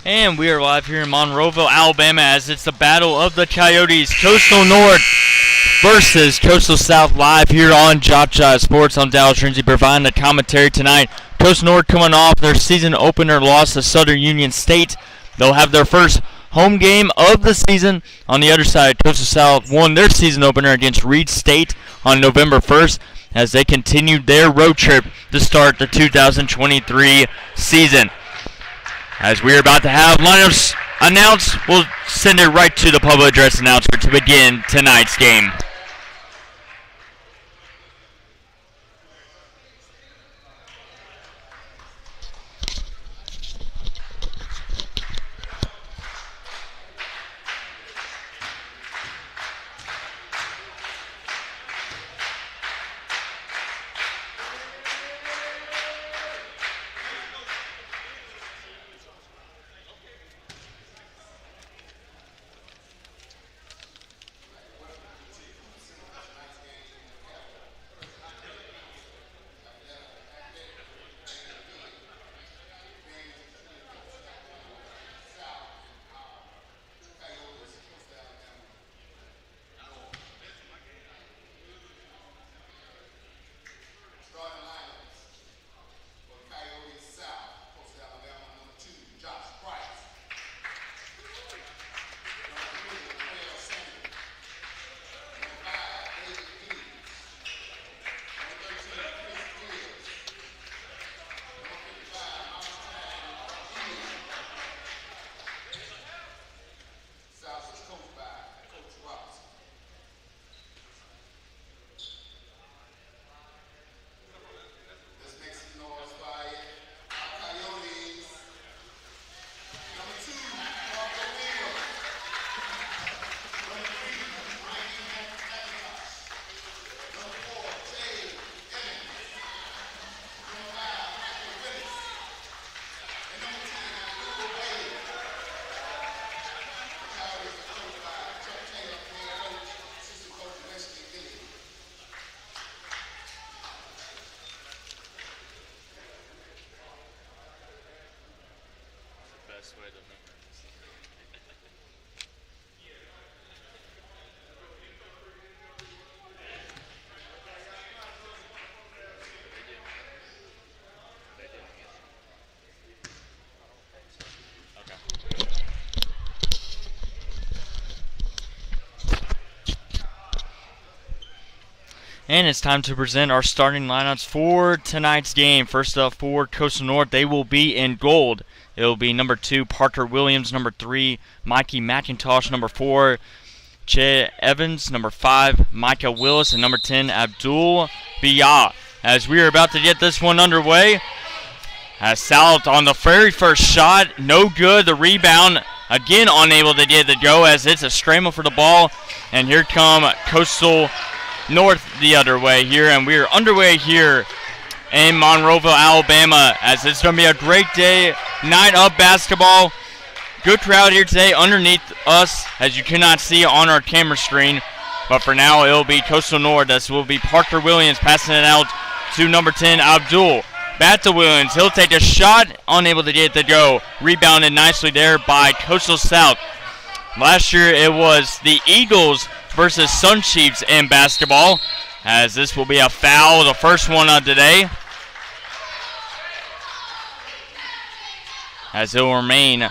And we are live here in Monroeville, Alabama, as it's the battle of the Coyotes. Coastal North versus Coastal South, live here on JockJive Sports. I'm Dallas Renzi providing the commentary tonight. Coastal North coming off their season opener loss to Southern Union State. They'll have their first home game of the season. On the other side, Coastal South won their season opener against Reed State on November 1st as they continued their road trip to start the 2023 season. As we're about to have lineups announced, we'll send it right to the public address announcer to begin tonight's game. And it's time to present our starting lineups for tonight's game. First up for Coastal North, they will be in gold. It will be number 2, Parker Williams, number 3, Mikey McIntosh, number 4, Che Evans, number 5, Micah Willis, and number 10, Abdul Biyah. As we are about to get this one underway, as South on the very first shot, no good. The rebound, again unable to get the go as it's a scramble for the ball. And here come Coastal North the other way here, and we are underway here in Monroeville, Alabama, as it's going to be a great day, night of basketball. Good crowd here today underneath us, as you cannot see on our camera screen. But for now, it will be Coastal North. This will be Parker Williams passing it out to number 10, Abdul. Back to Williams. He'll take a shot, unable to get it to go. Rebounded nicely there by Coastal South. Last year, it was the Eagles versus Sun Chiefs in basketball, as this will be a foul, the first one of today, as it will remain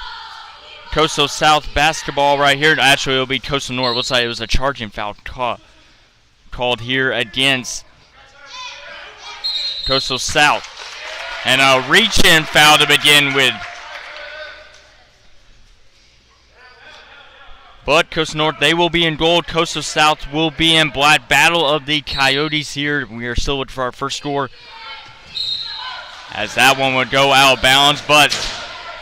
Coastal South basketball right here. Actually, it will be Coastal North. Looks like it was a charging foul called here against Coastal South, and a reach-in foul to begin with. But Coastal North, they will be in gold. Coastal South will be in black. Battle of the Coyotes here. We are still looking for our first score, as that one would go out of bounds. But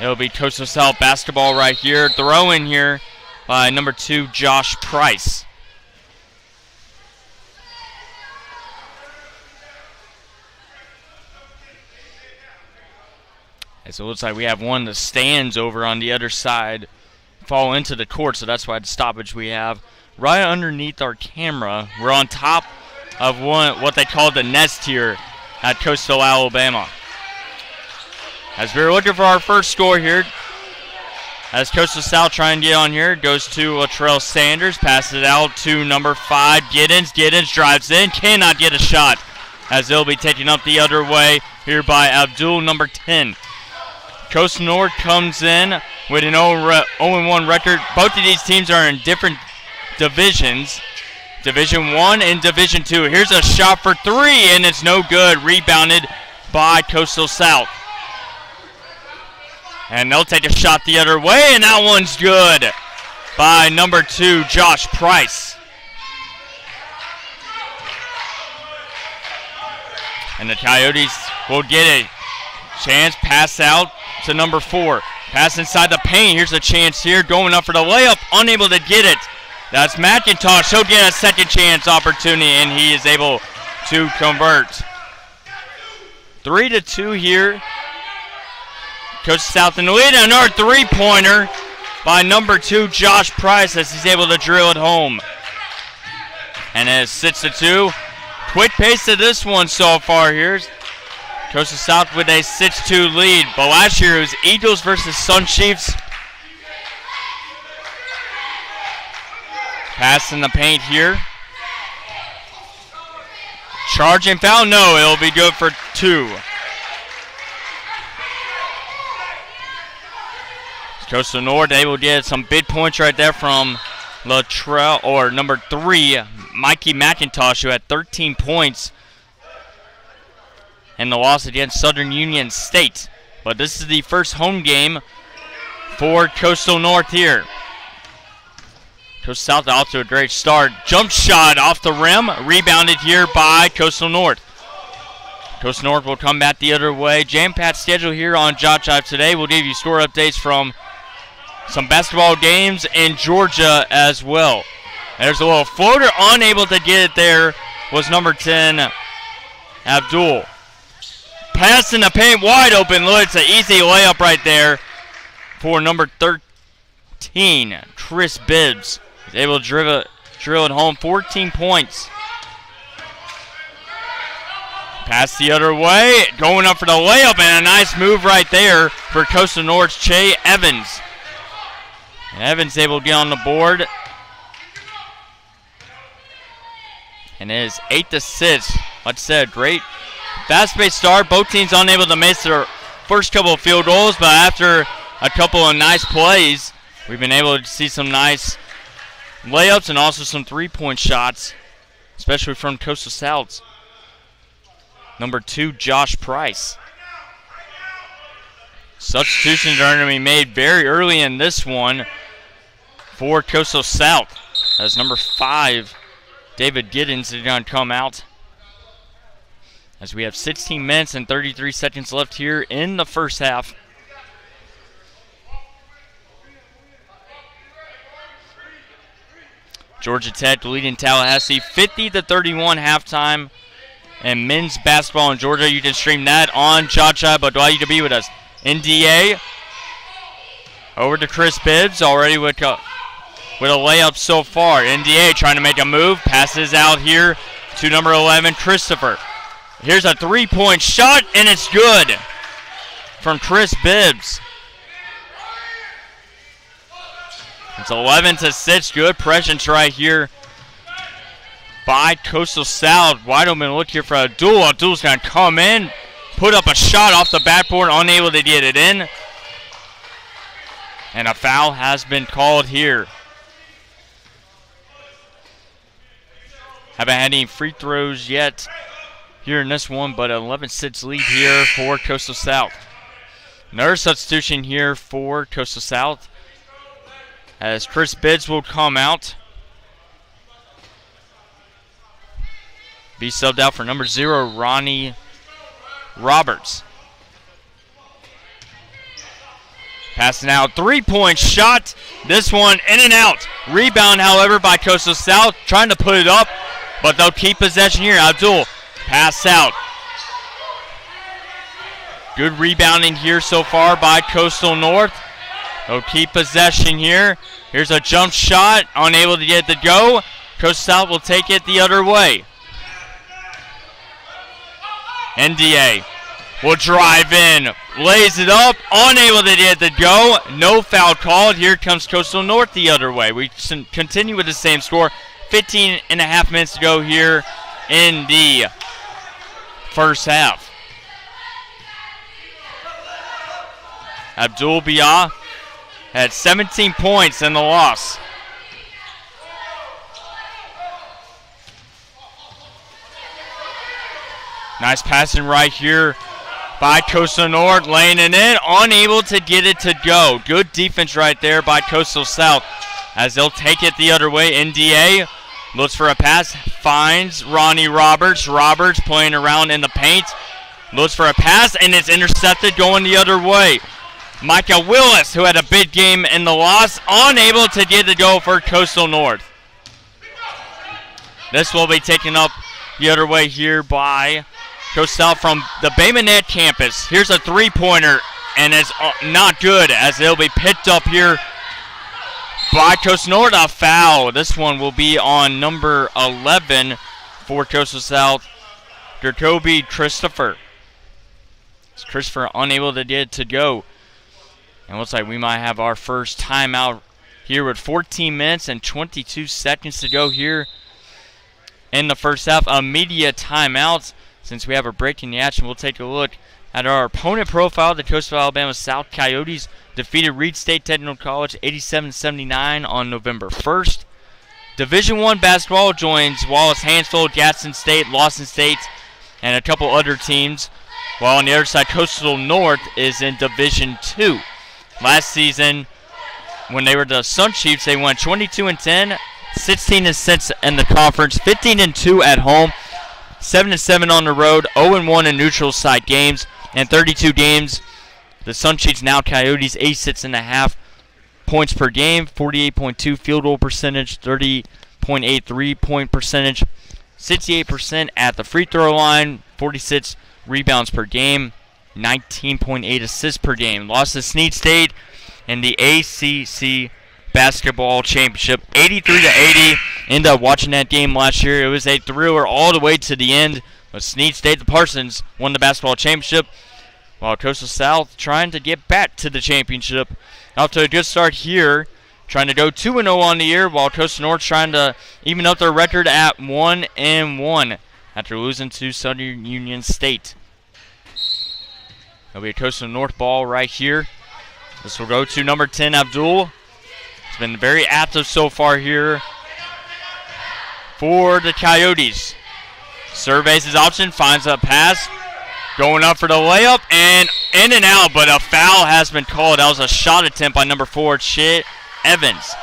it'll be Coastal South basketball right here. Throw in here by number 2, Josh Price. And so it looks like we have one of the stands over on the other side fall into the court, so that's why the stoppage we have right underneath our camera. We're on top of what they call the nest here at Coastal, Alabama. As we're looking for our first score here, As Coastal South trying to get on here, goes to Latrell Sanders, passes it out to number 5, Giddens. Giddens drives in, cannot get a shot, as they'll be taken up the other way here by Abdul, number 10. Coastal North comes in with an 0-1 record. Both of these teams are in different divisions, Division 1 and Division 2. Here's a shot for 3, and it's no good. Rebounded by Coastal South. And they'll take a shot the other way, and that one's good by number 2, Josh Price. And the Coyotes will get a chance, pass out to number 4. Pass inside the paint. Here's a chance here, going up for the layup, unable to get it. That's McIntosh. He'll get a second chance opportunity, and he is able to convert. 3-2 here. Coastal South in the lead. Another three-pointer by number 2, Josh Price, as he's able to drill it home. And it's 6-2. Quick pace to this one so far here. Coastal South with a 6-2 lead. But last year it was Eagles versus Sun Chiefs. Pass in the paint here. Charging foul? No, it'll be good for 2. Coastal North able to get some big points right there from Latrell, or number 3, Mikey McIntosh, who had 13 points in the loss against Southern Union State. But this is the first home game for Coastal North here. Coastal South off to a great start. Jump shot off the rim, rebounded here by Coastal North. Coastal North will come back the other way. Jam-packed schedule here on JockJive today. We'll give you score updates from some basketball games in Georgia as well. There's a little floater, unable to get it there was number 10, Abdul. Pass in the paint, wide open. Look, it's an easy layup right there for number 13, Chris Bibbs. He's able to drill it home, 14 points. Pass the other way, going up for the layup, and a nice move right there for Coastal North's Che Evans. Evans able to get on the board. And it is 8-6. Like I said, great fast-paced start. Both teams unable to make their first couple of field goals, but after a couple of nice plays, we've been able to see some nice layups and also some three-point shots, especially from Coastal South. Number 2, Josh Price. Substitutions are going to be made very early in this one for Coastal South, as number 5, David Giddens, is going to come out. As we have 16 minutes and 33 seconds left here in the first half. Georgia Tech leading Tallahassee 50-31 halftime. And men's basketball in Georgia, you can stream that on JockJive, but glad you to be with us. NDA over to Chris Bibbs, already with a layup so far. NDA trying to make a move, passes out here to number 11, Christopher. Here's a three-point shot, and it's good from Chris Bibbs. It's 11-6, good presence right here by Coastal South. Wide open look here for Abdul. Abdul's going to come in, put up a shot off the backboard, unable to get it in. And a foul has been called here. Haven't had any free throws yet here in this one, but an 11-6 lead here for Coastal South. Another substitution here for Coastal South, as Chris Bibbs will come out. Be subbed out for number 0, Ronnie Roberts. Passing out, three-point shot. This one in and out. Rebound, however, by Coastal South. Trying to put it up, but they'll keep possession here. Abdul, pass out. Good rebounding here so far by Coastal North. They'll keep possession here. Here's a jump shot, unable to get it to go. Coastal South will take it the other way. NDA will drive in, lays it up, unable to get it to go. No foul called. Here comes Coastal North the other way. We continue with the same score. 15 and a half minutes to go here in the first half. Abdul Biya had 17 points in the loss. Nice passing right here by Coastal North, laying it in, unable to get it to go. Good defense right there by Coastal South as they'll take it the other way. NDA looks for a pass, finds Ronnie Roberts. Roberts playing around in the paint, looks for a pass, and it's intercepted going the other way. Micah Willis, who had a big game in the loss, unable to get it to go for Coastal North. This will be taken up the other way here by Coastal South from the Bay Minette campus. Here's a three-pointer, and it's not good as they'll be picked up here by Coastal North. A foul. This one will be on number 11 for Coastal South, Jacoby Christopher. Christopher unable to get it to go. And looks like we might have our first timeout here with 14 minutes and 22 seconds to go here in the first half. Immediate timeouts. Since we have a break in the action, we'll take a look at our opponent profile. The Coastal Alabama South Coyotes defeated Reed State Technical College 87-79 on November 1st. Division I basketball joins Wallace Hansfield, Gadsden State, Lawson State, and a couple other teams. While on the other side, Coastal North is in Division II. Last season, when they were the Sun Chiefs, they went 22-10, 16-6 in the conference, 15-2 at home, 7-7 on the road, 0-1 in neutral site games, and 32 games. The Sun Chiefs, now Coyotes, 86.5 points per game, 48.2 field goal percentage, 30.8 3-point percentage, 68% at the free throw line, 46 rebounds per game, 19.8 assists per game. Lost to Snead State in the ACCC basketball championship, 83-80. Ended up watching that game last year. It was a thriller all the way to the end. But Snead State, the Parsons, won the basketball championship, while Coastal South trying to get back to the championship. Off to a good start here, trying to go 2-0 on the year, while Coastal North trying to even up their record at 1-1 after losing to Southern Union State. There'll be a Coastal North ball right here. This will go to number 10, Abdul. It's been very active so far here for the Coyotes. Surveys his option, finds a pass, going up for the layup, and in and out, but a foul has been called. That was a shot attempt by number 4, Chi Evans.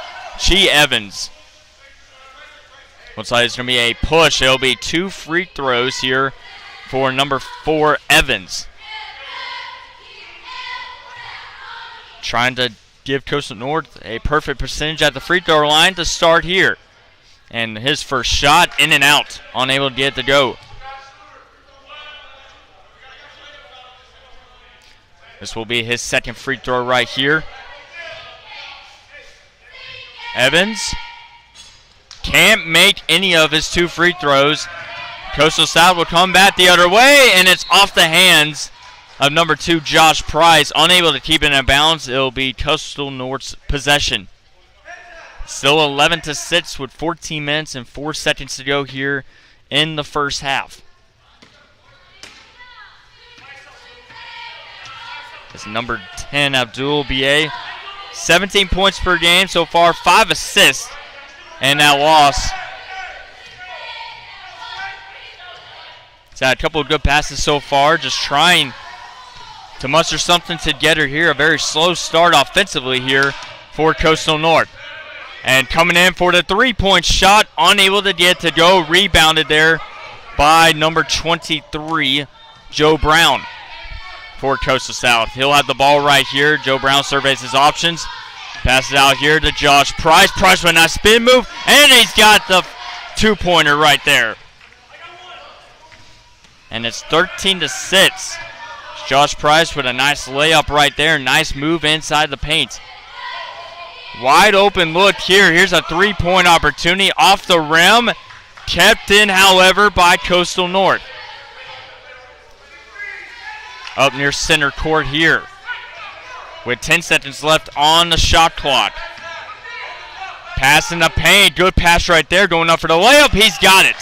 Looks like it's going to be a push. It'll be 2 free throws here for number 4, Evans. Trying to give Coastal North a perfect percentage at the free throw line to start here. And his first shot, in and out, unable to get it to go. This will be his second free throw right here. Evans can't make any of his 2 free throws. Coastal South will come back the other way, and it's off the hands of number 2, Josh Price. Unable to keep it in bounds. It'll be Coastal North's possession. Still 11-6 with 14 minutes and 4 seconds to go here in the first half. It's number 10, Abdul B.A. 17 points per game so far, 5 assists in that loss. He's had a couple of good passes so far, just trying to muster something together here. A very slow start offensively here for Coastal North. And coming in for the 3-point shot, unable to get to go. Rebounded there by number 23, Joe Brown for Coastal South. He'll have the ball right here. Joe Brown surveys his options. Passes out here to Josh Price. Price with a nice spin move, and he's got the 2-pointer right there. And it's 13-6. Josh Price with a nice layup right there. Nice move inside the paint. Wide open look here. Here's a 3-point opportunity off the rim. Kept in, however, by Coastal North. up near center court here. With 10 seconds left on the shot clock. Pass in the paint. Good pass right there. Going up for the layup. He's got it.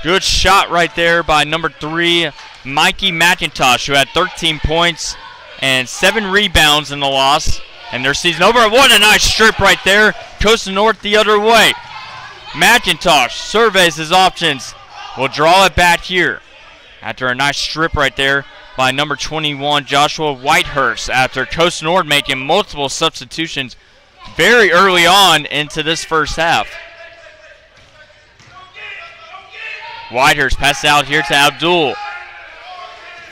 Good shot right there by number 3, Mikey McIntosh, who had 13 points and 7 rebounds in the loss. And their season over. What a nice strip right there. Coastal North the other way. McIntosh surveys his options. Will draw it back here. After a nice strip right there by number 21, Joshua Whitehurst, after Coastal North making multiple substitutions very early on into this first half. Whitehurst passes out here to Abdul.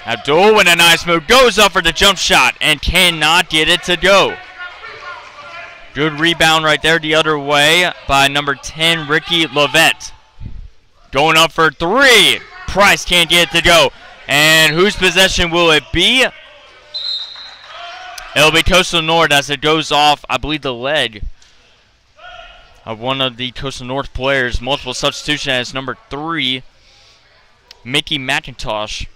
Abdul with a nice move, goes up for the jump shot and cannot get it to go. Good rebound right there the other way by number 10, Ricky Lovett. Going up for 3. Price can't get it to go. And whose possession will it be? It'll be Coastal North as it goes off, I believe, the leg of one of the Coastal North players. Multiple substitution as number 3, Mickey McIntosh,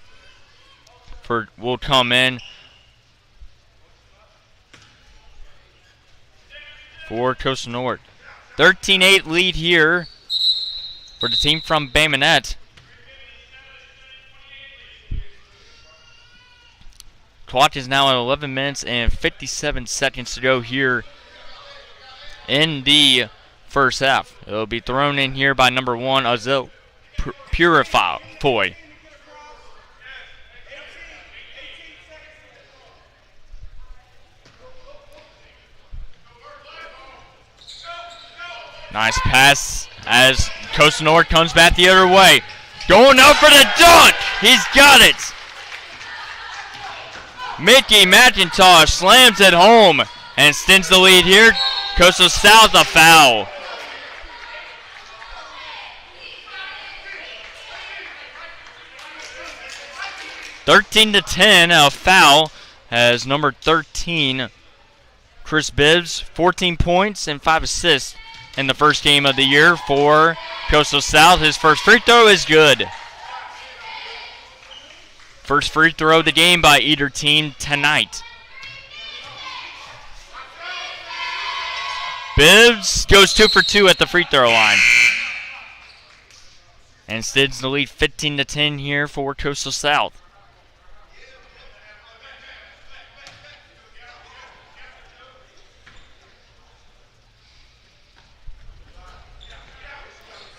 will come in for Coastal North. 13-8 lead here for the team from Bay Minette. Clock is now at 11 minutes and 57 seconds to go here in the first half. It'll be thrown in here by number 1, Azil Purifoy. Nice pass as Coastal North comes back the other way. Going up for the dunk. He's got it. Mickey McIntosh slams it home and extends the lead here. Coastal South a foul. (13-10), a foul as number 13, Chris Bibbs, 14 points and 5 assists in the first game of the year for Coastal South. His first free throw is good. First free throw of the game by either team tonight. Bibbs goes 2 for 2 at the free throw line. And extends the lead 15-10 here for Coastal South.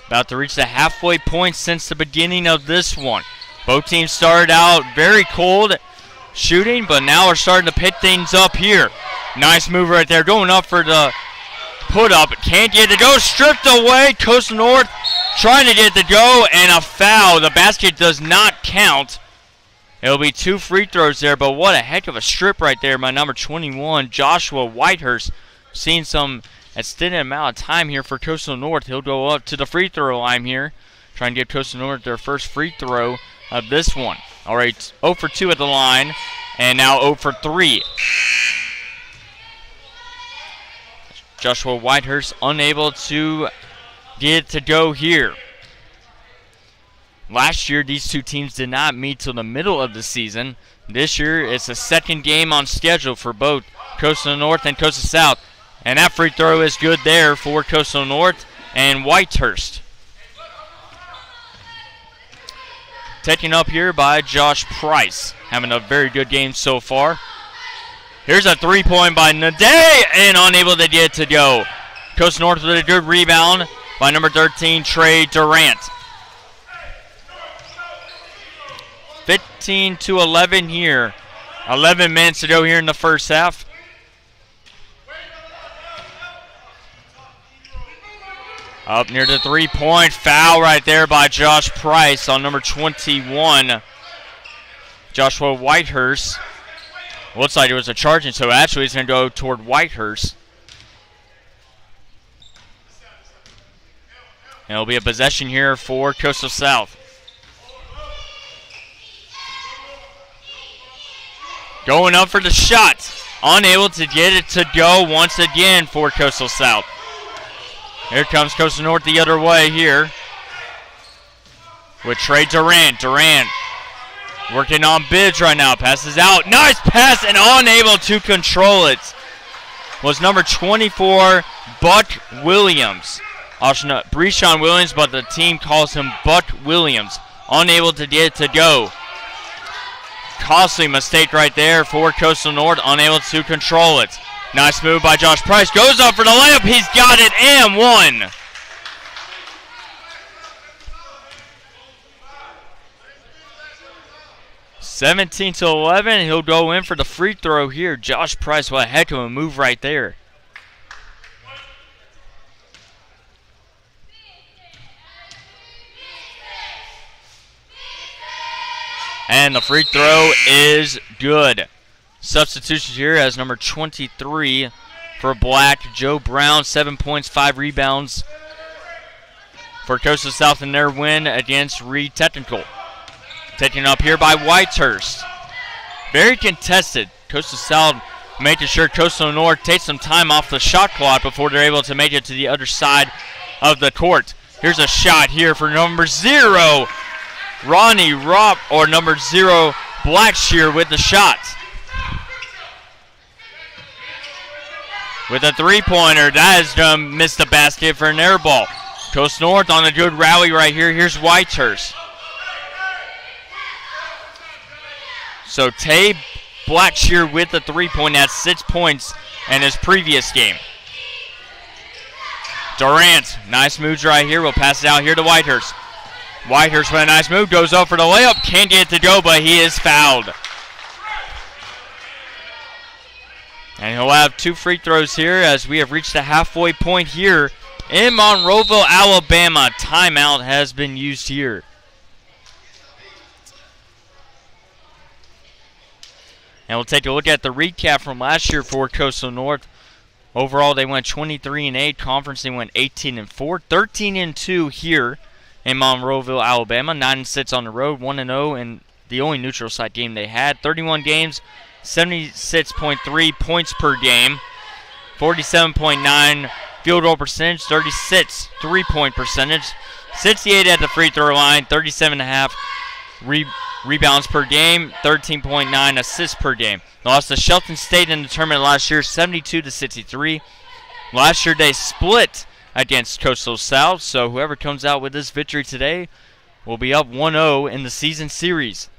About to reach the halfway point since the beginning of this one. Both teams started out very cold shooting, but now are starting to pick things up here. Nice move right there. Going up for the put up. Can't get it to go. Stripped away. Coastal North trying to get it to go, and a foul. The basket does not count. It'll be 2 free throws there, but what a heck of a strip right there by number 21, Joshua Whitehurst. Seeing some extended amount of time here for Coastal North. He'll go up to the free throw line here. Trying to give Coastal North their first free throw of this one. All right, 0 for 2 at the line, and now 0 for 3. Joshua Whitehurst unable to get it to go here. Last year, these two teams did not meet till the middle of the season. This year, it's the second game on schedule for both Coastal North and Coastal South. And that free throw is good there for Coastal North and Whitehurst. Taken up here by Josh Price. Having a very good game so far. Here's a 3-point by Nade and unable to get it to go. Coastal North with a good rebound by number 13, Trey Durant. 15-11 here. 11 minutes to go here in the first half. Up near the 3-point, foul right there by Josh Price on number 21, Joshua Whitehurst. Looks like it was a charging, so actually it's going to go toward Whitehurst. And it'll be a possession here for Coastal South. Going up for the shot. Unable to get it to go once again for Coastal South. Here comes Coastal North the other way here. with Trey Durant. Durant working on Bibbs right now. Passes out. Nice pass and unable to control it was number 24, Buck Williams. Breeshawn Williams, but the team calls him Buck Williams. Unable to get it to go. Costly mistake right there for Coastal North. Unable to control it. Nice move by Josh Price. Goes up for the layup. He's got it and one. (17-11). He'll go in for the free throw here. Josh Price, what a heck of a move right there. And the free throw is good. Substitutions here as number 23 for Black, Joe Brown, 7 points, 5 rebounds for Coastal South in their win against Reed Technical. Taken up here by Whitehurst. Very contested. Coastal South making sure Coastal North takes some time off the shot clock before they're able to make it to the other side of the court. Here's a shot here for number 0, Ronnie Ropp, or number 0, Blackshear with the shot. With a three-pointer, that is going to miss the basket for an air ball. Coastal North on a good rally right here. Here's Whitehurst. So Tay Blackshear with the three-point at 6 points in his previous game. Durant, nice moves right here. We'll pass it out here to Whitehurst. Whitehurst with a nice move, goes up for the layup. Can't get it to go, but he is fouled. And he'll have 2 free throws here as we have reached the halfway point here in Monroeville, Alabama. Timeout has been used here. And we'll take a look at the recap from last year for Coastal North. Overall, they went 23-8. Conference, they went 18-4. 13-2 here in Monroeville, Alabama. 9-6 on the road. 1-0 in the only neutral site game they had. 31 games, 76.3 points per game. 47.9 field goal percentage. 36 three-point percentage. 68 at the free throw line. 37.5 rebounds per game, 13.9 assists per game. Lost to Shelton State in the tournament last year, 72-63. Last year they split against Coastal South, so whoever comes out with this victory today will be up 1-0 in the season series.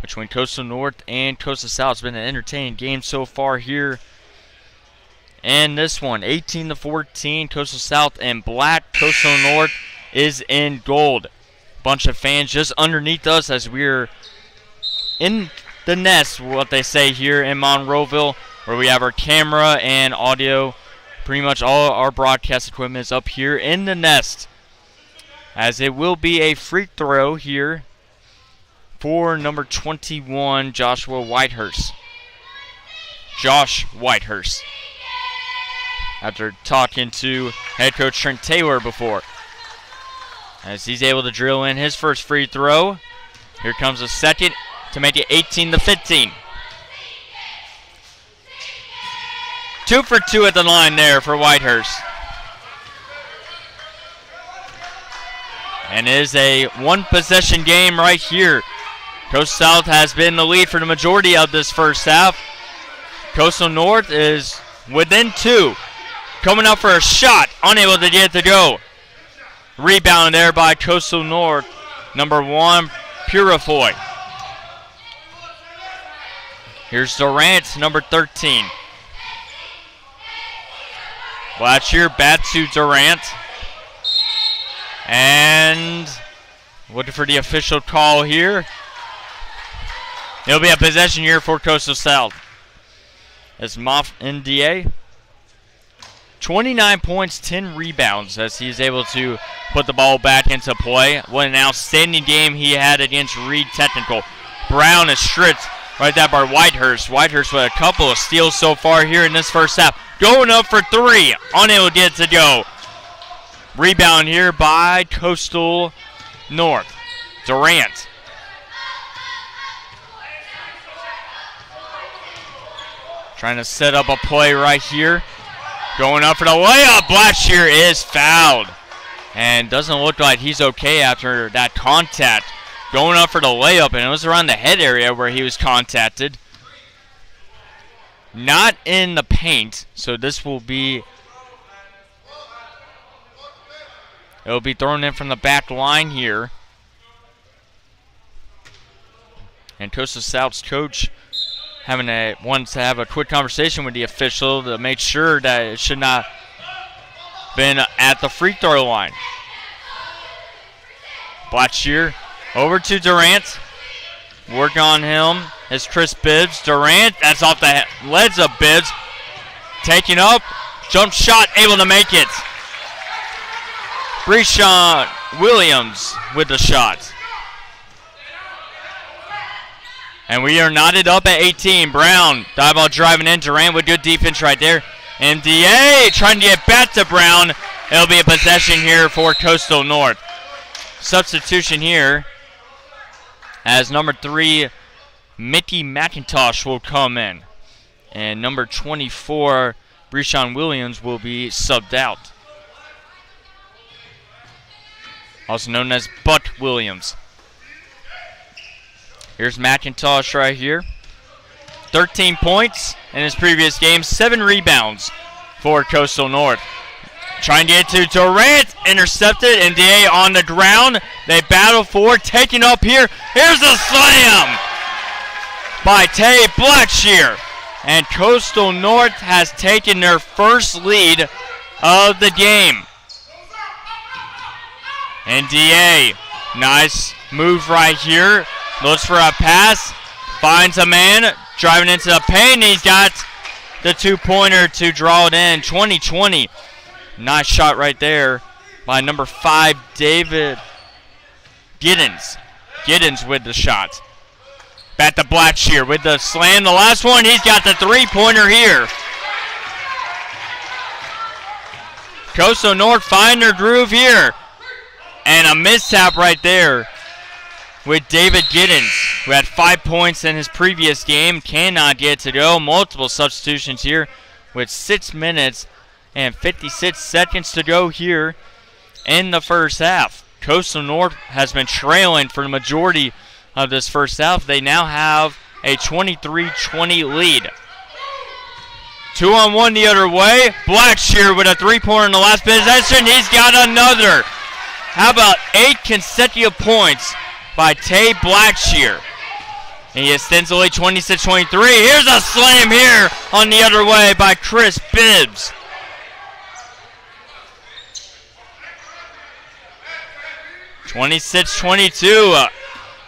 Between Coastal North and Coastal South, it's been an entertaining game so far here. And this one, 18-14, Coastal South and Black. Coastal North is in gold. Bunch of fans just underneath us as we're in the nest, what they say here in Monroeville, where we have our camera and audio. Pretty much all our broadcast equipment is up here in the nest, as it will be a free throw here for number 21, Joshua Whitehurst. Josh Whitehurst, after talking to head coach Trent Taylor before, as he's able to drill in his first free throw. Here comes a second to make it 18-15. 2 for 2 at the line there for Whitehurst. And it is a one-possession game right here. Coastal South has been in the lead for the majority of this first half. Coastal North is within 2. Coming up for a shot, unable to get it to go. Rebound there by Coastal North, number 1, Purifoy. Here's Durant, number 13. Blackshear back to Durant. And looking for the official call here. It'll be a possession here for Coastal South. It's Moff NDA. 29 points, 10 rebounds as he's able to put the ball back into play. What an outstanding game he had against Reed Technical. Brown is stripped right there by Whitehurst. Whitehurst with a couple of steals so far here in this first half. Going up for 3. Unable to get it to go. Rebound here by Coastal North. Durant. Trying to set up a play right here. Going up for the layup. Blackshear is fouled. And doesn't look like he's okay after that contact. Going up for the layup, and it was around the head area where he was contacted. Not in the paint, so this will be... It'll be thrown in from the back line here. And Coastal South's coach wants to have a quick conversation with the official to make sure that it should not been at the free throw line. Blackshear over to Durant. Work on him is Chris Bibbs. Durant, that's off the legs of Bibbs. Taking up, jump shot, able to make it. Breeshawn Williams with the shot. And we are knotted up at 18. Brown, dive ball driving in. Durant with good defense right there. MDA trying to get back to Brown. It'll be a possession here for Coastal North. Substitution here as number 3, Mickey McIntosh will come in. And number 24, Breeshawn Williams, will be subbed out. Also known as Buck Williams. Here's McIntosh right here. 13 points in his previous game, 7 rebounds for Coastal North. Trying to get to Durant, intercepted, and DA on the ground. They battle for, taking up here. Here's a slam by Tay Blackshear. And Coastal North has taken their first lead of the game. And DA, nice move right here. Looks for a pass, finds a man, driving into the paint. He's got the two-pointer to draw it in, 20-20. Nice shot right there by number 5, David Giddens. Giddens with the shot. Back to Blackshear with the slam. The last one, he's got the three-pointer here. Coastal North find their groove here. And a mishap right there with David Giddens, who had 5 points in his previous game. Cannot get to go. Multiple substitutions here with 6 minutes and 56 seconds to go here in the first half. Coastal North has been trailing for the majority of this first half. They now have a 23-20 lead. 2-on-1 the other way. Blackshear with a three-pointer in the last possession. He's got another. How about 8 consecutive points by Tay Blackshear? And he extends the lead 26-23. Here's a slam here on the other way by Chris Bibbs. (26-22).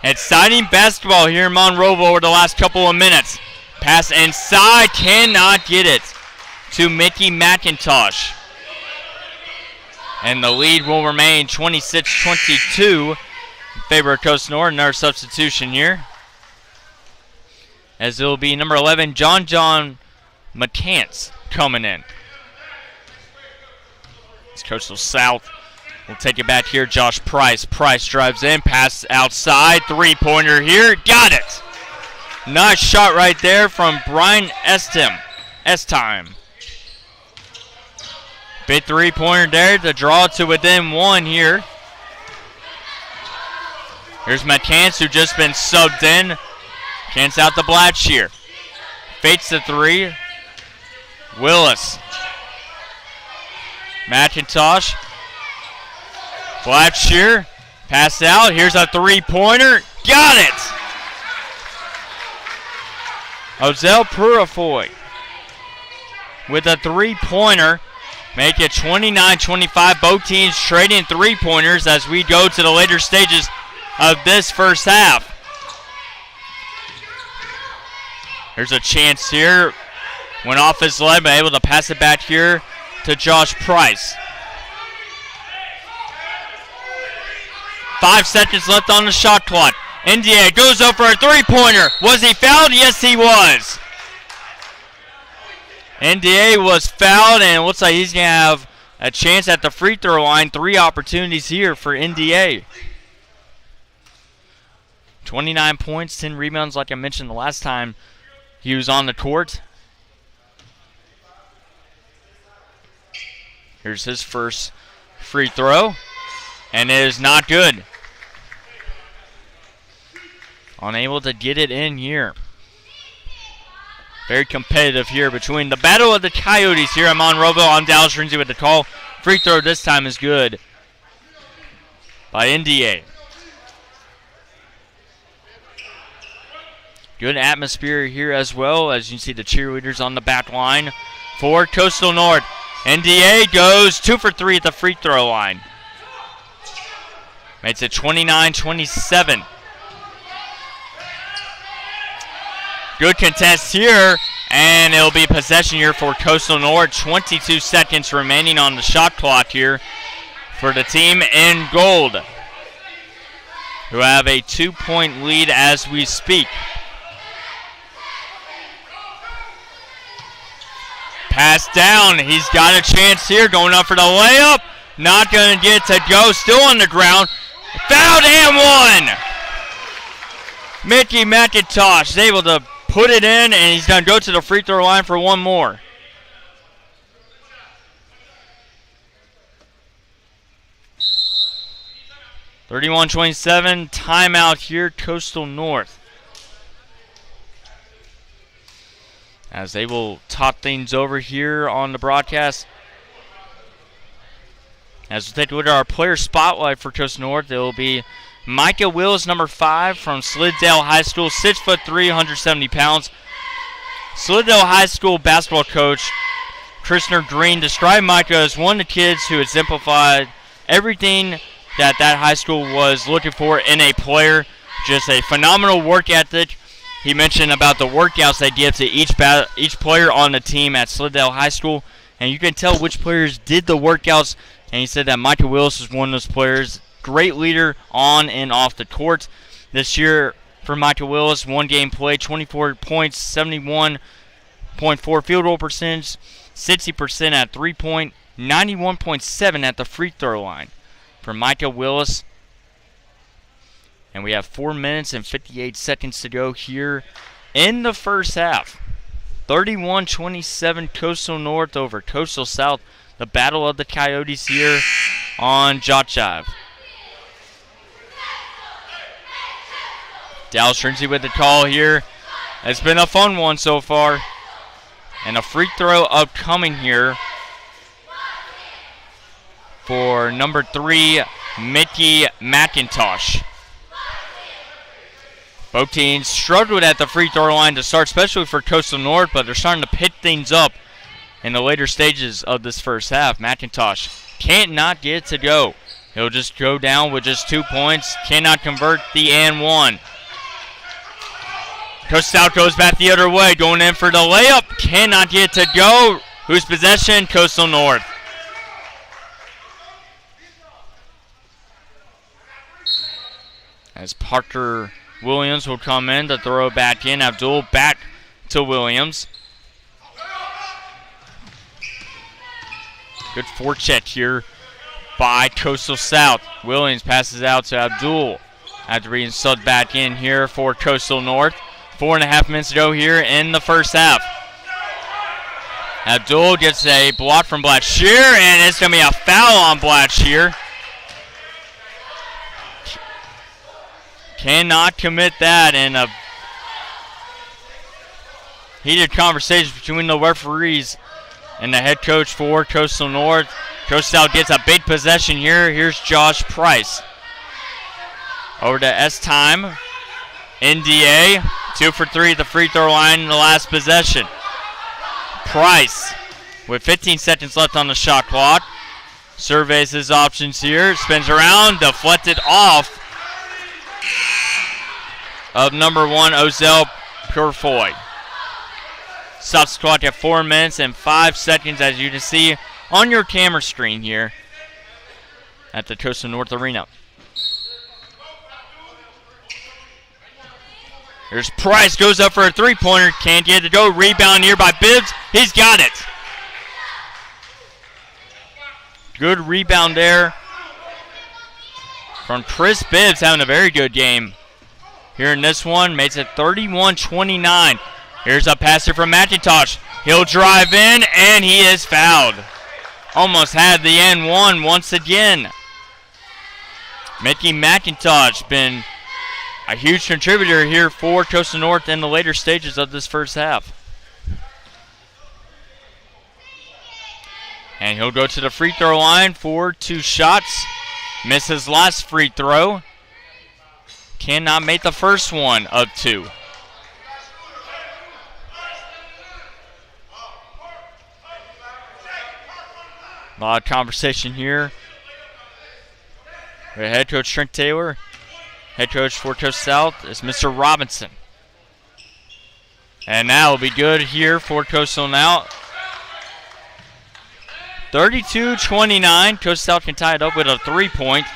Exciting basketball here in Monroeville over the last couple of minutes. Pass inside, cannot get it to Mickey McIntosh. And the lead will remain 26-22 in favor of Coastal North. Another substitution here, as it will be number 11, John McCants, coming in. It's Coastal South. We'll take it back here. Josh Price. Price drives in, pass outside, three-pointer here. Got it! Nice shot right there from Brian Estim. S-time. Big three-pointer there to draw to within 1 here. Here's McCants, who just been subbed in. Cants out to Blackshear. Fakes the three. Willis. McIntosh. Blackshear. Pass out. Here's a three-pointer. Got it! Ozell Purifoy with a three-pointer. Make it 29-25. Both teams trading three-pointers as we go to the later stages of this first half. There's a chance here. Went off his leg, but able to pass it back here to Josh Price. 5 seconds left on the shot clock. India goes up for a three-pointer. Was he fouled? Yes, he was. NDA was fouled, and it looks like he's going to have a chance at the free throw line. 3 opportunities here for NDA. 29 points, 10 rebounds, like I mentioned the last time he was on the court. Here's his first free throw. And it is not good. Unable to get it in here. Very competitive here between the Battle of the Coyotes here at Monroeville. I'm Dallas Rinzi with the call. Free throw this time is good by NDA. Good atmosphere here as well, as you can see the cheerleaders on the back line for Coastal North. NDA goes 2 for 3 at the free throw line. Makes it 29-27. Good contest here, and it'll be possession here for Coastal North. 22 seconds remaining on the shot clock here for the team in gold, who have a 2-point lead as we speak. Pass down. He's got a chance here, going up for the layup. Not going to get to go. Still on the ground. Fouled and one. Mickey McIntosh is able to put it in, and he's going to go to the free throw line for one more. (31-27) timeout here, Coastal North. As they will top things over here on the broadcast. As we take a look at our player spotlight for Coastal North, it will be Micah Wills, number 5 from Sliddale High School, 6'3", 170 pounds. Sliddale High School basketball coach Krishner Green described Micah as one of the kids who exemplified everything that high school was looking for in a player. Just a phenomenal work ethic. He mentioned about the workouts they give to each player on the team at Sliddale High School, and you can tell which players did the workouts. And he said that Micah Willis was one of those players. Great leader on and off the court. This year for Micah Willis, one game played, 24 points, 71.4 field goal percentage, 60% at 3-point, 91.7 at the free throw line for Micah Willis. And we have 4 minutes and 58 seconds to go here in the first half. 31-27 Coastal North over Coastal South. The Battle of the Coyotes here on JockJive. Dallas Rinzi with the call here. It's been a fun one so far. And a free throw upcoming here for number 3, Mickey McIntosh. Both teams struggled at the free throw line to start, especially for Coastal North, but they're starting to pick things up in the later stages of this first half. McIntosh can't not get it to go. He'll just go down with just 2 points. Cannot convert the and one. Coastal South goes back the other way, going in for the layup. Cannot get it to go. Whose possession? Coastal North. As Parker Williams will come in to throw back in. Abdul back to Williams. Good forecheck here by Coastal South. Williams passes out to Abdul after being subbed back in here for Coastal North. 4.5 minutes to go here in the first half. Abdul gets a block from Blackshear, and it's going to be a foul on Blackshear. Cannot commit that, and a heated conversation between the referees and the head coach for Coastal North. Coastal South gets a big possession here. Here's Josh Price. Over to S-Time. NDA, 2 for 3 at the free throw line in the last possession. Price, with 15 seconds left on the shot clock, surveys his options here, spins around, deflected off of number 1, Ozell Purfoy. Stops the clock at 4 minutes and 5 seconds, as you can see on your camera screen here at the Coastal North Arena. Here's Price, goes up for a three-pointer, can't get it to go. Rebound here by Bibbs, he's got it. Good rebound there from Chris Bibbs, having a very good game here in this one. Makes it 31-29. Here's a passer from McIntosh. He'll drive in, and he is fouled. Almost had the N1 once again. Mickey McIntosh been a huge contributor here for Coastal North in the later stages of this first half. And he'll go to the free throw line for 2 shots. Misses last free throw. Cannot make the first one of 2. A lot of conversation here. We have head coach Trent Taylor. Head coach for Coastal South is Mr. Robinson. And now will be good here for Coastal now. 32-29. Coastal South can tie it up with a 3-point.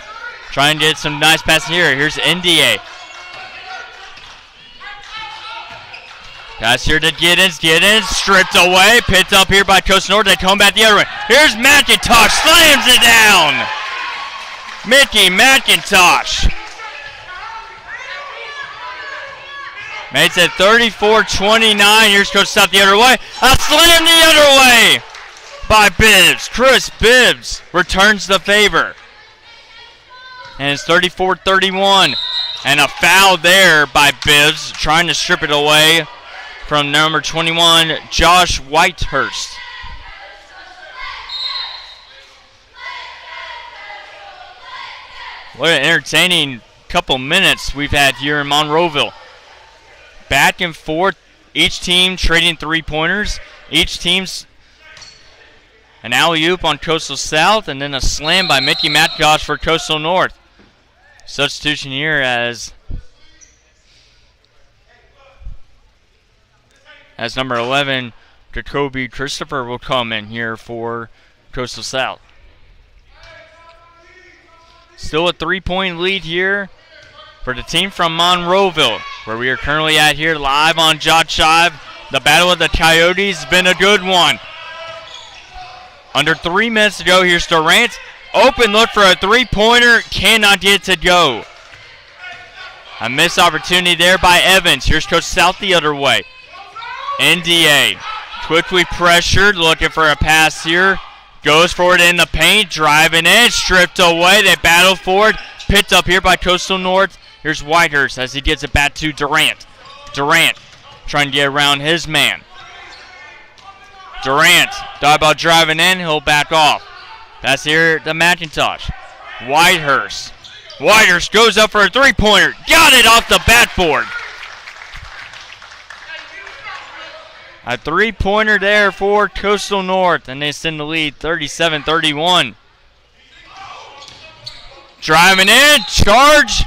Trying to get some nice passing here. Here's NDA. Pass here to Giddens, stripped away, picked up here by Coastal North. They come back the other way. Here's McIntosh, slams it down. Mickey McIntosh. Makes it 34-29. Here's Coastal South the other way. A slam the other way by Bibbs. Chris Bibbs returns the favor. And it's 34-31. And a foul there by Bibbs, trying to strip it away from number 21, Josh Whitehurst. What an entertaining couple minutes we've had here in Monroeville. Back and forth, each team trading 3-pointers. Each team's an alley-oop on Coastal South, and then a slam by Mickey McIntosh for Coastal North. Substitution here as number 11, Jacoby Christopher, will come in here for Coastal South. Still a 3-point lead here for the team from Monroeville, where we are currently at here live on JockJive. The Battle of the Coyotes has been a good one. Under 3 minutes to go, here's Durant. Open look for a 3-pointer, cannot get it to go. A missed opportunity there by Evans. Here's Coastal South the other way. NDA quickly pressured, looking for a pass here. Goes forward in the paint, driving in, stripped away. They battle forward, picked up here by Coastal North. Here's Whitehurst as he gets it back to Durant. Durant trying to get around his man. Durant, thought about driving in, he'll back off. Pass here to McIntosh. Whitehurst. Whitehurst goes up for a 3-pointer. Got it off the backboard. A 3-pointer there for Coastal North, and they send the lead 37-31. Driving in, charge.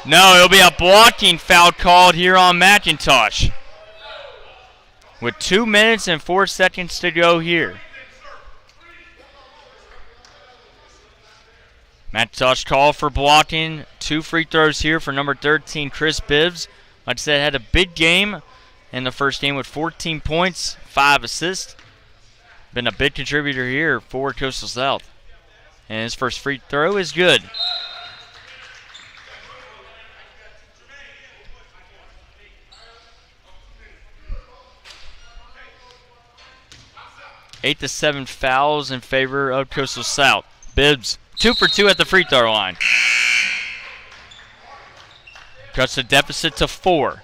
No, it'll be a blocking foul called here on McIntosh. With 2 minutes and 4 seconds to go here. McIntosh called for blocking. 2 free throws here for number 13, Chris Bibbs. Like I said, had a big game in the first game with 14 points, 5 assists. Been a big contributor here for Coastal South. And his first free throw is good. Eight to 7 fouls in favor of Coastal South. Bibbs 2 for 2 at the free throw line. Cuts the deficit to 4.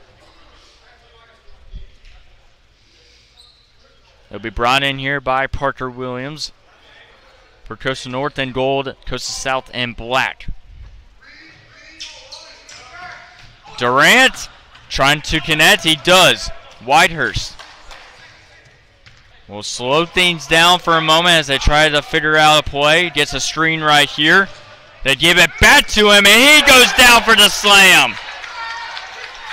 They'll be brought in here by Parker Williams for Coastal North in gold, Coastal South in black. Durant trying to connect. He does. Whitehurst will slow things down for a moment as they try to figure out a play. Gets a screen right here. They give it back to him, and he goes down for the slam.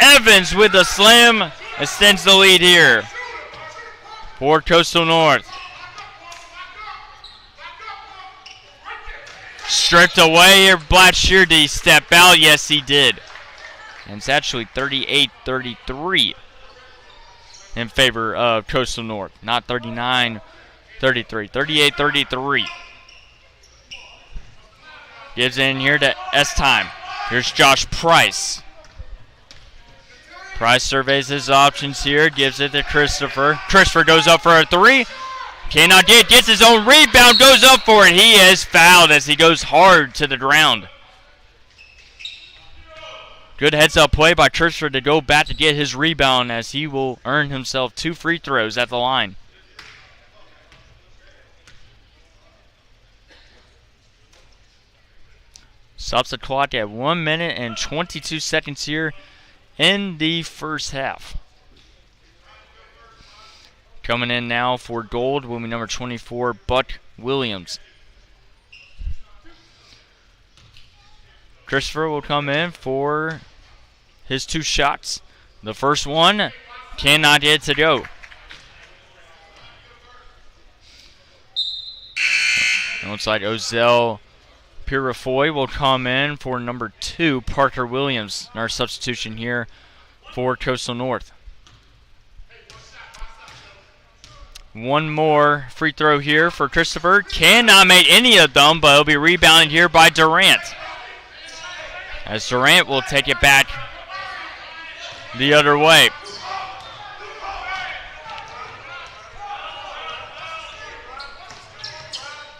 Evans with the slam extends the lead here for Coastal North. Stripped away here. Blackshear, did he step out? Yes, he did. And it's actually 38-33 in favor of Coastal North. Not 39-33. 38-33. Gives in here to S-Time. Here's Josh Price. Price surveys his options here. Gives it to Christopher. Christopher goes up for a 3. Cannot get. Gets his own rebound. Goes up for it. He is fouled as he goes hard to the ground. Good heads-up play by Christopher to go back to get his rebound as he will earn himself 2 free throws at the line. Stops the clock at 1 minute and 22 seconds here in the first half. Coming in now for Gold will be number 24, Buck Williams. Christopher will come in for his 2 shots. The first one cannot get it to go. It looks like Ozell Purifoy will come in for number 2, Parker Williams, our substitution here for Coastal North. One more free throw here for Christopher. Cannot make any of them, but it'll be rebounded here by Durant. As Durant will take it back the other way.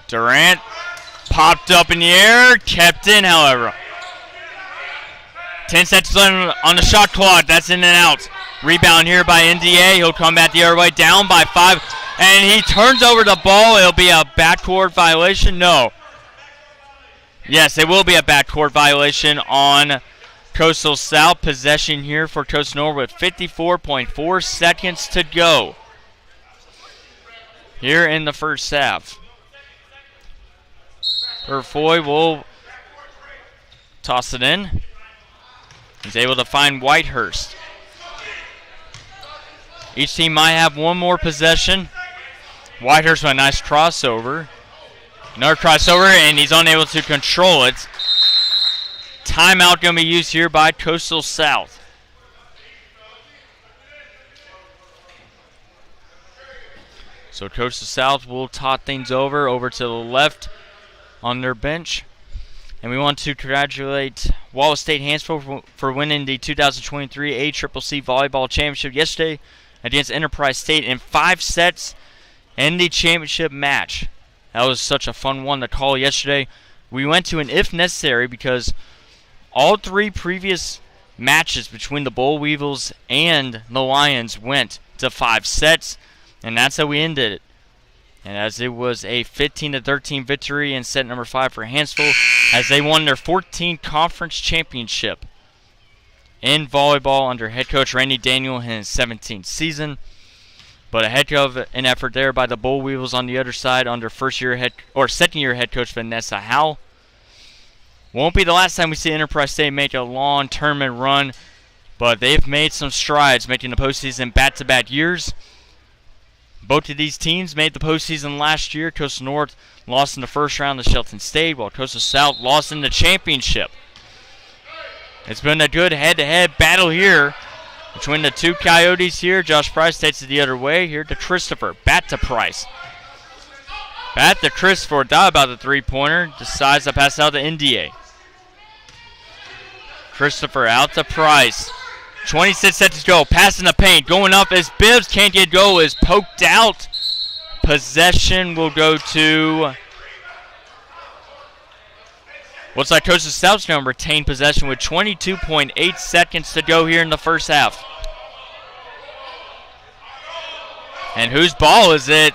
Durant popped up in the air, kept in, however. 10 seconds left on the shot clock. That's in and out. Rebound here by NDA. He'll come back the other way, down by 5. And he turns over the ball. It'll be a backcourt violation. No. Yes, it will be a backcourt violation on Coastal South. Possession here for Coastal North with 54.4 seconds to go here in the first half. Purifoy will toss it in. He's able to find Whitehurst. Each team might have one more possession. Whitehurst with a nice crossover. Another crossover, and he's unable to control it. Timeout going to be used here by Coastal South. So Coastal South will tot things over to the left on their bench. And we want to congratulate Wallace State Hansville for winning the 2023 ACCC Volleyball Championship yesterday against Enterprise State in 5 sets in the championship match. That was such a fun one to call yesterday. We went to an if necessary because all 3 previous matches between the Boll Weevils and the Lions went to 5 sets, and that's how we ended it. And as it was a 15-13 victory in set number 5 for Hansville, as they won their 14th conference championship in volleyball under head coach Randy Daniel in his 17th season. But a heck of an effort there by the Boll Weevils on the other side under second-year head coach Vanessa Howell. Won't be the last time we see Enterprise State make a long tournament run, but they've made some strides making the postseason back-to-back years. Both of these teams made the postseason last year. Coastal North lost in the first round to Shelton State, while Coastal South lost in the championship. It's been a good head-to-head battle here between the 2 Coyotes here. Josh Price takes it the other way. Here to Christopher. Back to Price. Back to Christopher. Thought about the 3-pointer. Decides to pass out to NDA. Christopher out to Price. 26 seconds to go. Passing the paint. Going up is Bibbs. Can't get go. Is poked out. Possession will go to... Looks like Coastal South's going to retain possession with 22.8 seconds to go here in the first half. And whose ball is it?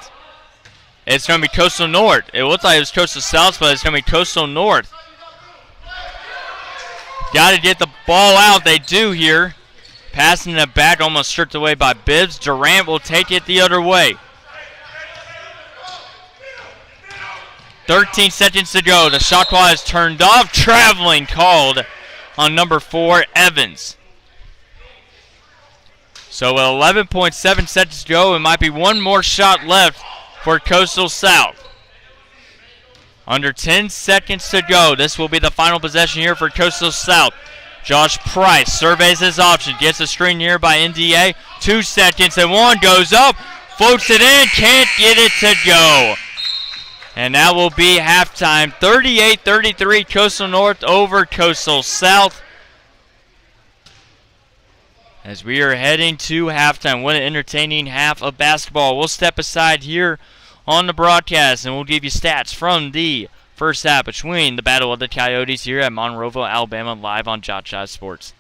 It's going to be Coastal North. It looks like it was Coastal South, but it's going to be Coastal North. Got to get the ball out. They do here. Passing it back, almost stripped away by Bibbs. Durant will take it the other way. 13 seconds to go. The shot clock is turned off. Traveling called on number 4, Evans. So with 11.7 seconds to go, it might be one more shot left for Coastal South. Under 10 seconds to go. This will be the final possession here for Coastal South. Josh Price surveys his option. Gets a screen here by NDA. 2 seconds and 1 goes up. Floats it in. Can't get it to go. And that will be halftime. 38-33 Coastal North over Coastal South. As we are heading to halftime. What an entertaining half of basketball. We'll step aside here on the broadcast and we'll give you stats from the first half between the Battle of the Coyotes here at Monroeville, Alabama, live on JockJive Sports.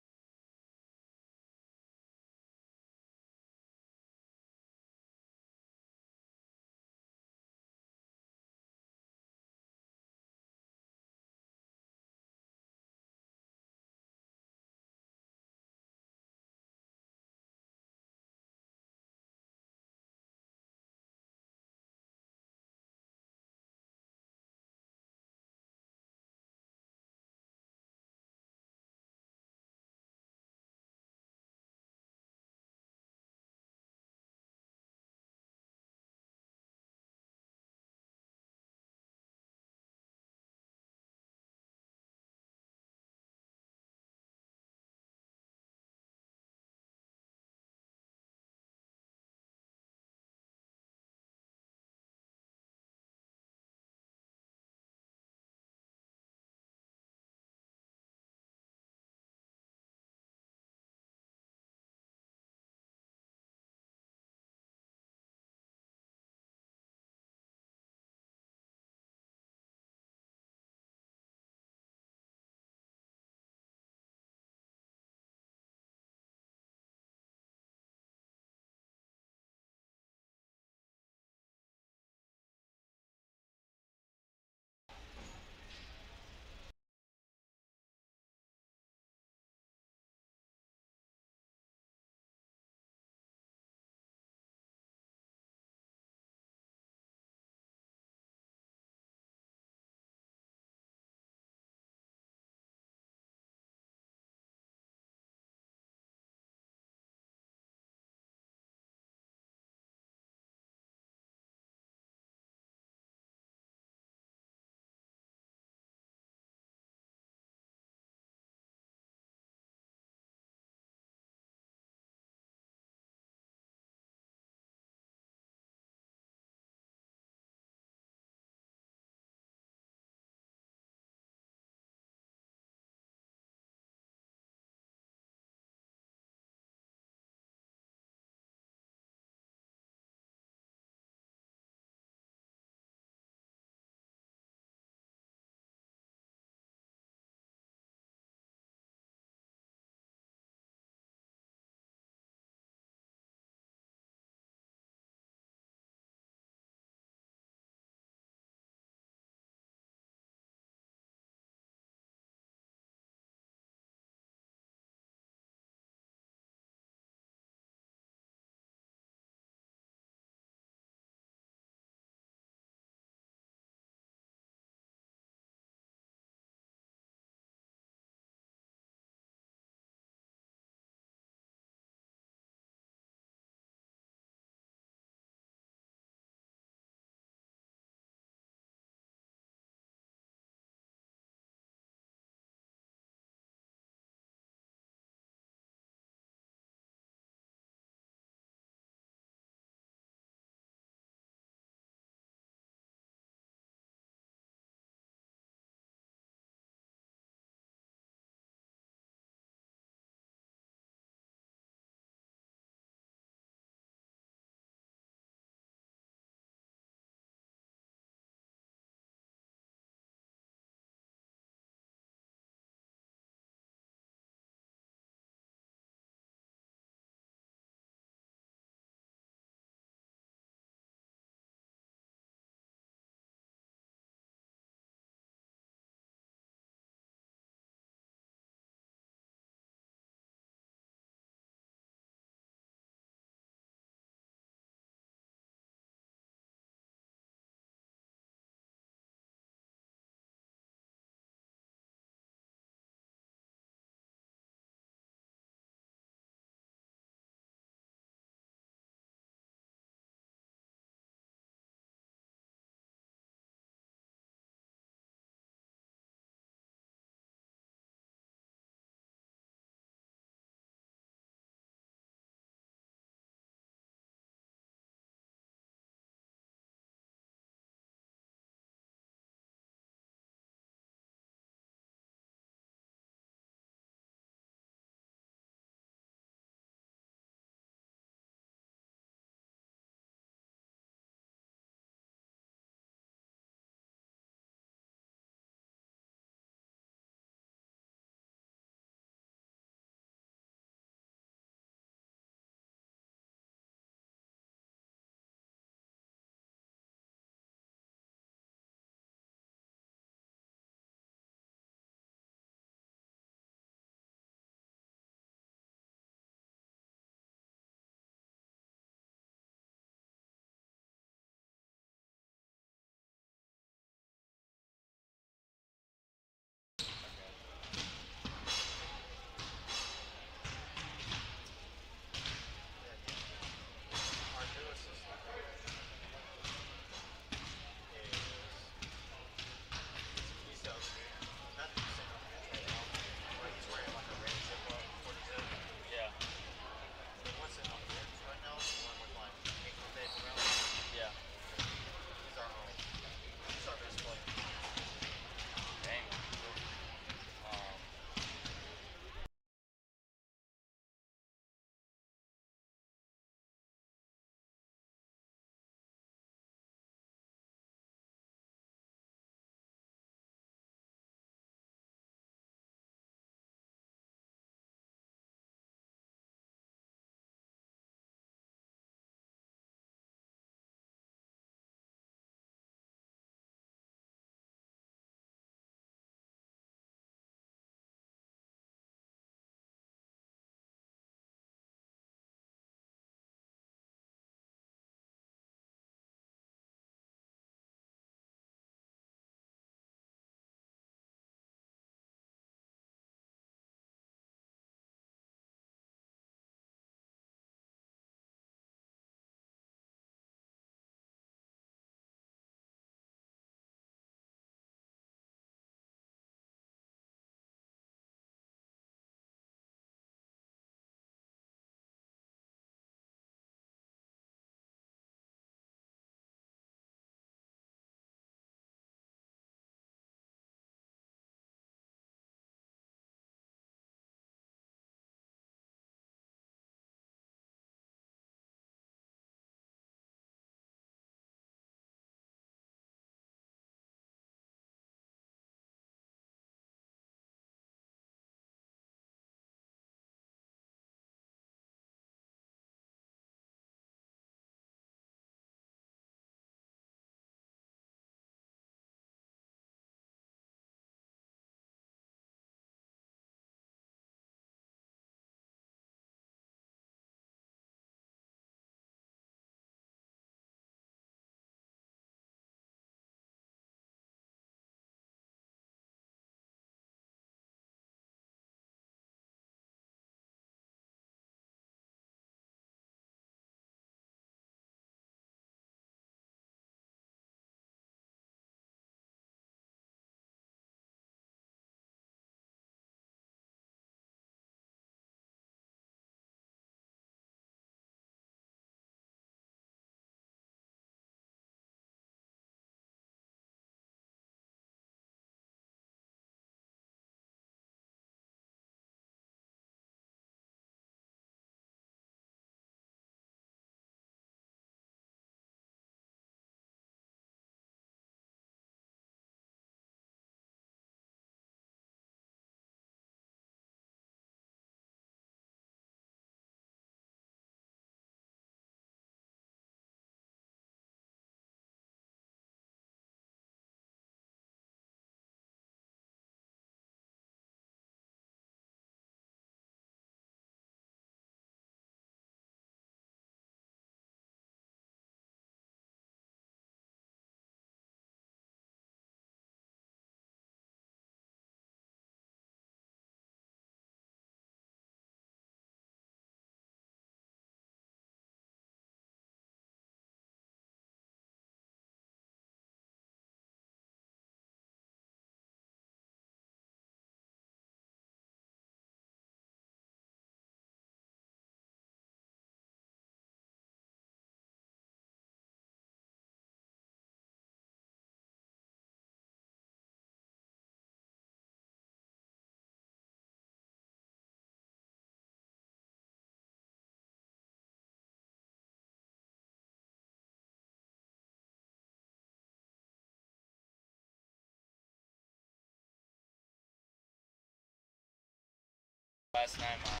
Last night,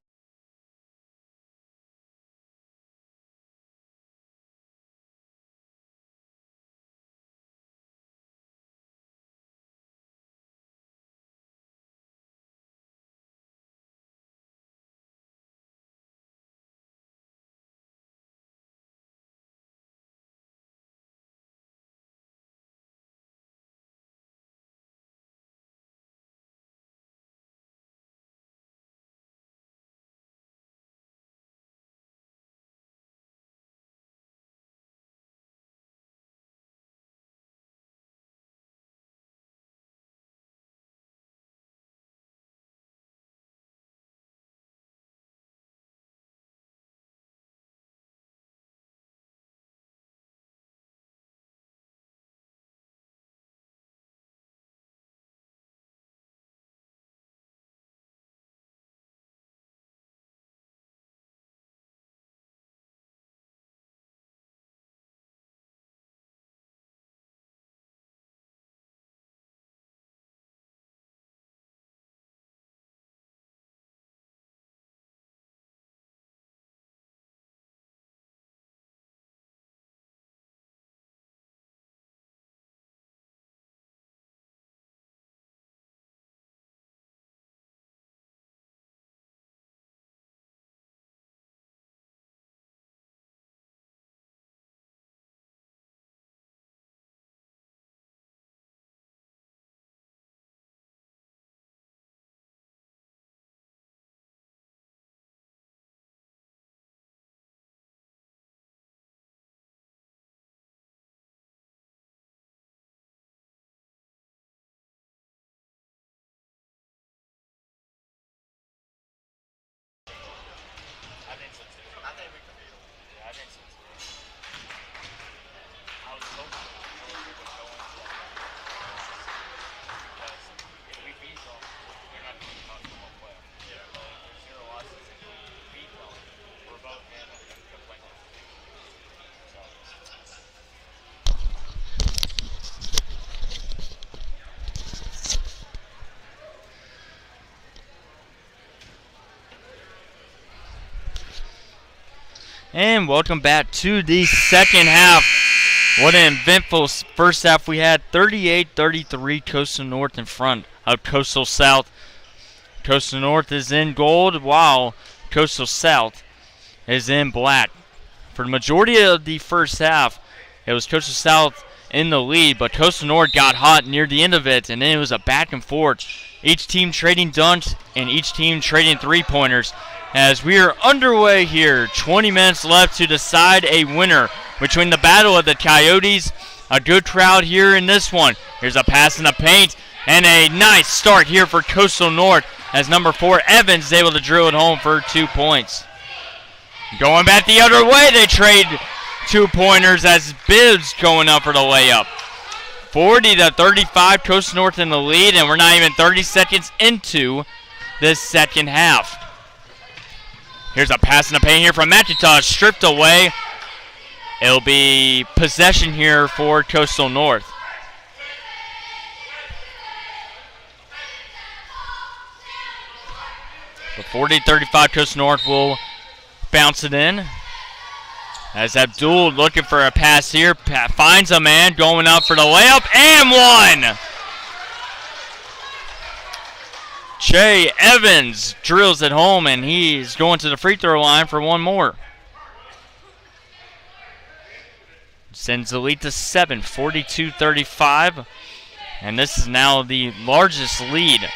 and welcome back to the second half. What an eventful first half we had. 38-33 Coastal North in front of Coastal South. Coastal North is in gold while Coastal South is in black. For the majority of the first half, it was Coastal South in the lead, but Coastal North got hot near the end of it, and then it was a back and forth. Each team trading dunks and each team trading three-pointers. As we are underway here, 20 minutes left to decide a winner between the battle of the Coyotes. A good crowd here in this one. Here's a pass in the paint and a nice start here for Coastal North as number 4 Evans is able to drill it home for 2 points. Going back the other way, they trade 2-pointers as Bibbs going up for the layup. 40-35 Coastal North in the lead, and we're not even 30 seconds into this second half. Here's a pass in the paint here from McIntosh, stripped away. It'll be possession here for Coastal North. The 40-35 Coastal North will bounce it in. As Abdul looking for a pass here, finds a man going up for the layup, and one! Jay Evans drills it home, and he's going to the free throw line for one more. Sends the lead to 7, 42-35. And this is now the largest lead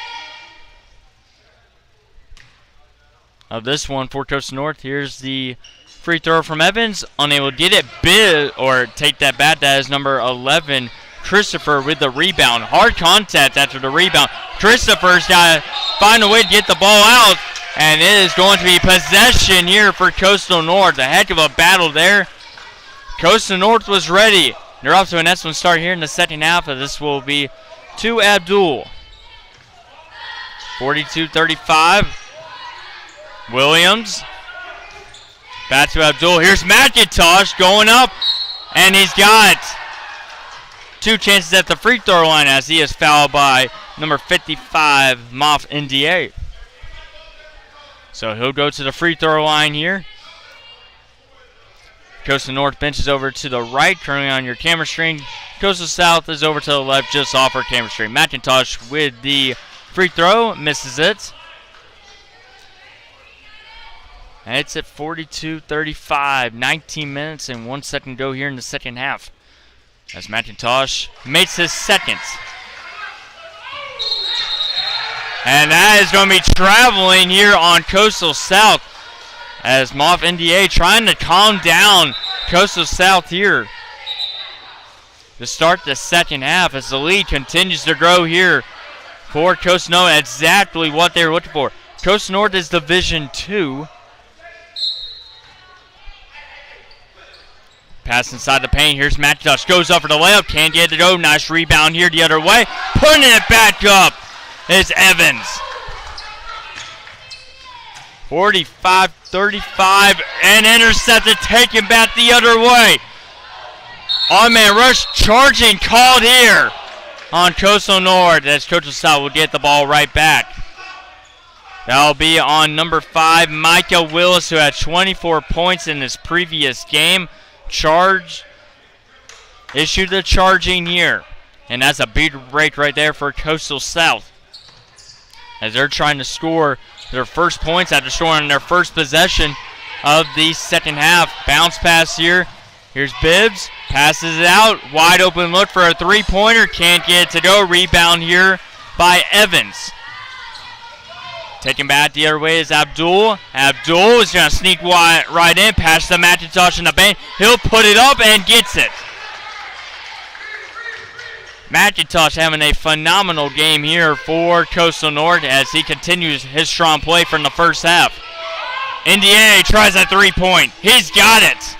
of this one for Coastal North. Here's the free throw from Evans. Unable to get it, or take that back. That is number 11, Christopher, with the rebound. Hard contact after the rebound. Christopher's got to find a way to get the ball out, and it is going to be possession here for Coastal North. A heck of a battle there. Coastal North was ready. They're off to an excellent start here in the second half. This will be to Abdul. 42-35. Williams. Back to Abdul. Here's McIntosh going up, and he's got 2 chances at the free throw line as he is fouled by number 55, Moff NDA. So he'll go to the free throw line here. Coastal North bench is over to the right, currently on your camera screen. Coastal South is over to the left, just off our camera screen. McIntosh with the free throw, misses it. And it's at 42-35, 19 minutes and 1 second to go here in the second half. As McIntosh makes his second. And that is going to be traveling here on Coastal South. As Moff NDA trying to calm down Coastal South here to start the second half as the lead continues to grow here for Coastal North. Exactly what they were looking for. Coastal North is Division II. Pass inside the paint. Here's McIntosh. Goes up for the layup. Can't get it to go. Nice rebound here the other way. Putting it back up is Evans. 45-35 and intercepted, taken back the other way. On-man rush, charging called here on Coastal North as Coastal South will get the ball right back. That'll be on number 5, Micah Willis, who had 24 points in his previous game. Issued the charging here. And that's a big break right there for Coastal South, as they're trying to score their first points after scoring their first possession of the second half. Bounce pass here. Here's Bibbs. Passes it out. Wide open look for a three-pointer. Can't get it to go. Rebound here by Evans. Taking back the other way is Abdul. Abdul is going to sneak right in. Pass to McIntosh in the paint. He'll put it up and gets it. McIntosh having a phenomenal game here for Coastal North as he continues his strong play from the first half. NDA tries a three-point. He's got it.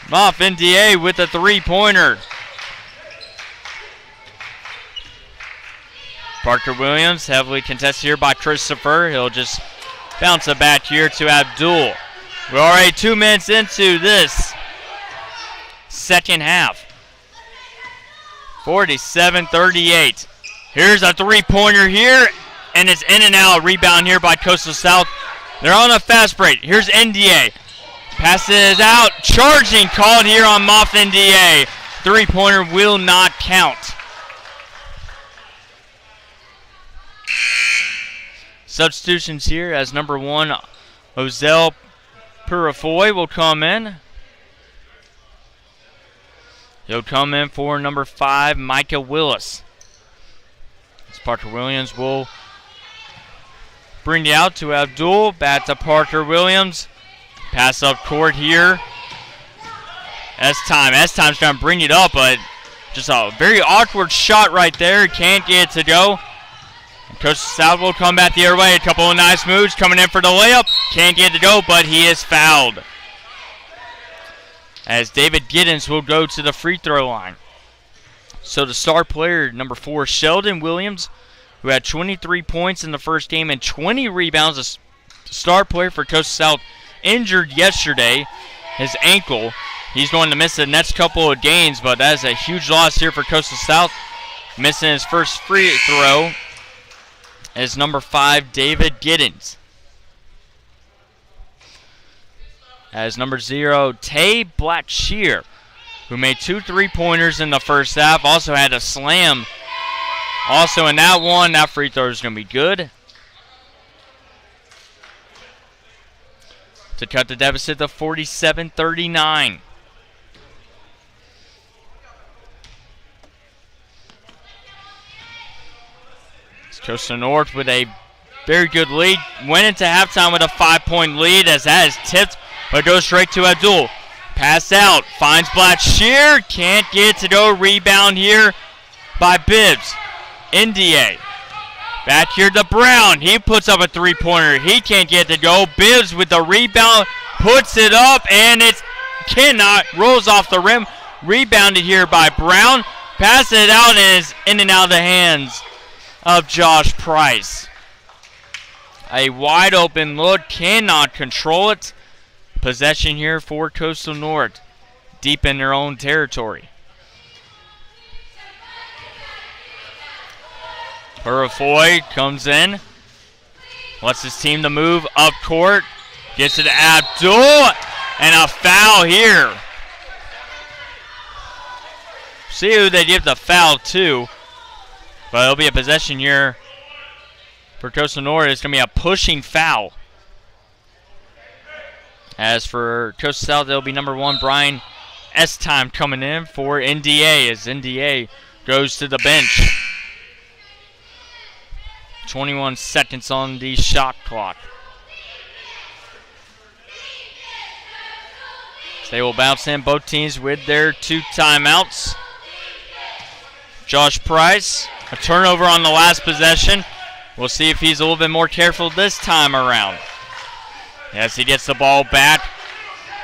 Moff NDA with a three-pointer. Parker Williams heavily contested here by Christopher. He'll just bounce it back here to Abdul. We're already 2 minutes into this second half. 47-38. Here's a three-pointer here, and it's in and out. Rebound here by Coastal South. They're on a fast break. Here's NDA. Passes out. Charging called here on Moff NDA. Three-pointer will not count. Substitutions here as number 1, Ozell Purifoy will come in. He'll come in for number 5, Micah Willis. As Parker Williams will bring it out to Abdul. Back to Parker Williams. Pass up court here. S-Time's trying to bring it up, but just a very awkward shot right there. Can't get it to go. And Coastal South will come back the other way. A couple of nice moves coming in for the layup. Can't get it to go, but he is fouled. As David Giddens will go to the free throw line. So the star player, number 4, Sheldon Williams, who had 23 points in the first game and 20 rebounds, a star player for Coastal South, injured yesterday, his ankle. He's going to miss the next couple of games, but that is a huge loss here for Coastal South. Missing his first free throw is number 5, David Giddens. As number 0, Tay Blackshear, who made 2 3-pointers in the first half, also had a slam. Also in that one, that free throw is going to be good. To cut the deficit to 47-39. Coastal North with a very good lead. Went into halftime with a 5-point lead as that is tipped, but goes straight to Abdul. Pass out, finds Blackshear, can't get it to go. Rebound here by Bibbs. NDA. Back here to Brown. He puts up a 3-pointer. He can't get it to go. Bibbs with the rebound, puts it up, and it cannot. Rolls off the rim. Rebounded here by Brown. Passes it out and is in and out of the hands of Josh Price. A wide open look, cannot control it. Possession here for Coastal North, deep in their own territory. Purifoy comes in, Wants his team to move up court. Gets it to Abdul. And a foul here. See who they give the foul to. But it'll be a possession here for Coastal North. It's going to be a pushing foul. As for Coastal South, it'll be number 1, Brian S-Time coming in for NDA as NDA goes to the bench. 21 seconds on the shot clock. They will bounce in, both teams with their 2 timeouts. Josh Price, a turnover on the last possession. We'll see if he's a little bit more careful this time around. Yes, he gets the ball back,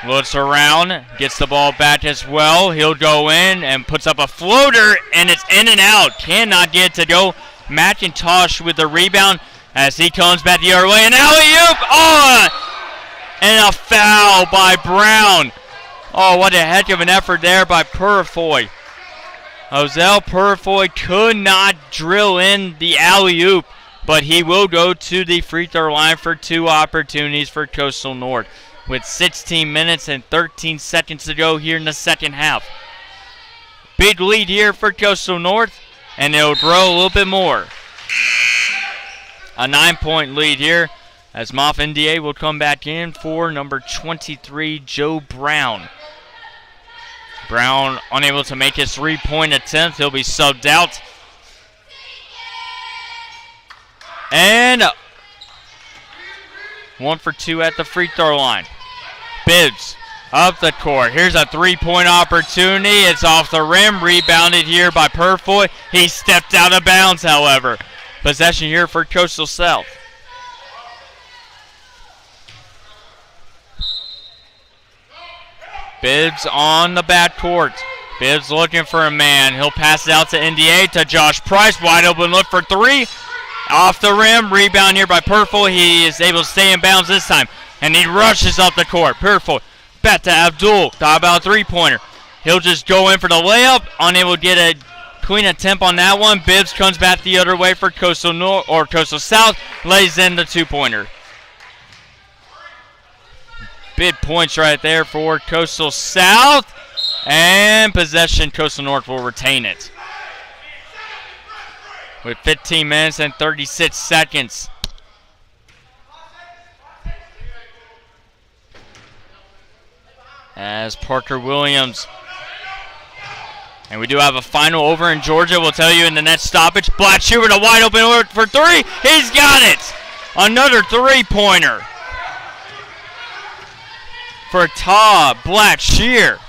looks around, gets the ball back as well. He'll go in and puts up a floater, and it's in and out. Cannot get it to go. McIntosh with the rebound as he comes back the other way. And alley-oop! Oh! And a foul by Brown. Oh, what a heck of an effort there by Purifoy. Ozell Purifoy could not drill in the alley-oop, but he will go to the free throw line for 2 opportunities for Coastal North with 16 minutes and 13 seconds to go here in the second half. Big lead here for Coastal North, and it'll grow a little bit more. A 9-point lead here as Moff NDA will come back in for number 23, Joe Brown. Brown unable to make his 3-point attempt. He'll be subbed out. And 1 for 2 at the free throw line. Bibbs up the court. Here's a 3-point opportunity. It's off the rim. Rebounded here by Purifoy. He stepped out of bounds, however. Possession here for Coastal South. Bibbs on the backcourt. Bibbs looking for a man. He'll pass it out to NDA to Josh Price. Wide open look for 3. Off the rim. Rebound here by Purifoy. He is able to stay in bounds this time. And he rushes up the court. Purifoy back to Abdul. Talk about a 3-pointer. He'll just go in for the layup. Unable to get a clean attempt on that one. Bibbs comes back the other way for Coastal North or Coastal South. Lays in the 2-pointer. Big points right there for Coastal South. And possession, Coastal North will retain it. With 15 minutes and 36 seconds. As Parker Williams. And we do have a final over in Georgia. We'll tell you in the next stoppage. Blackshear with a wide open look for 3. He's got it. Another 3-pointer. For Todd Blackshear.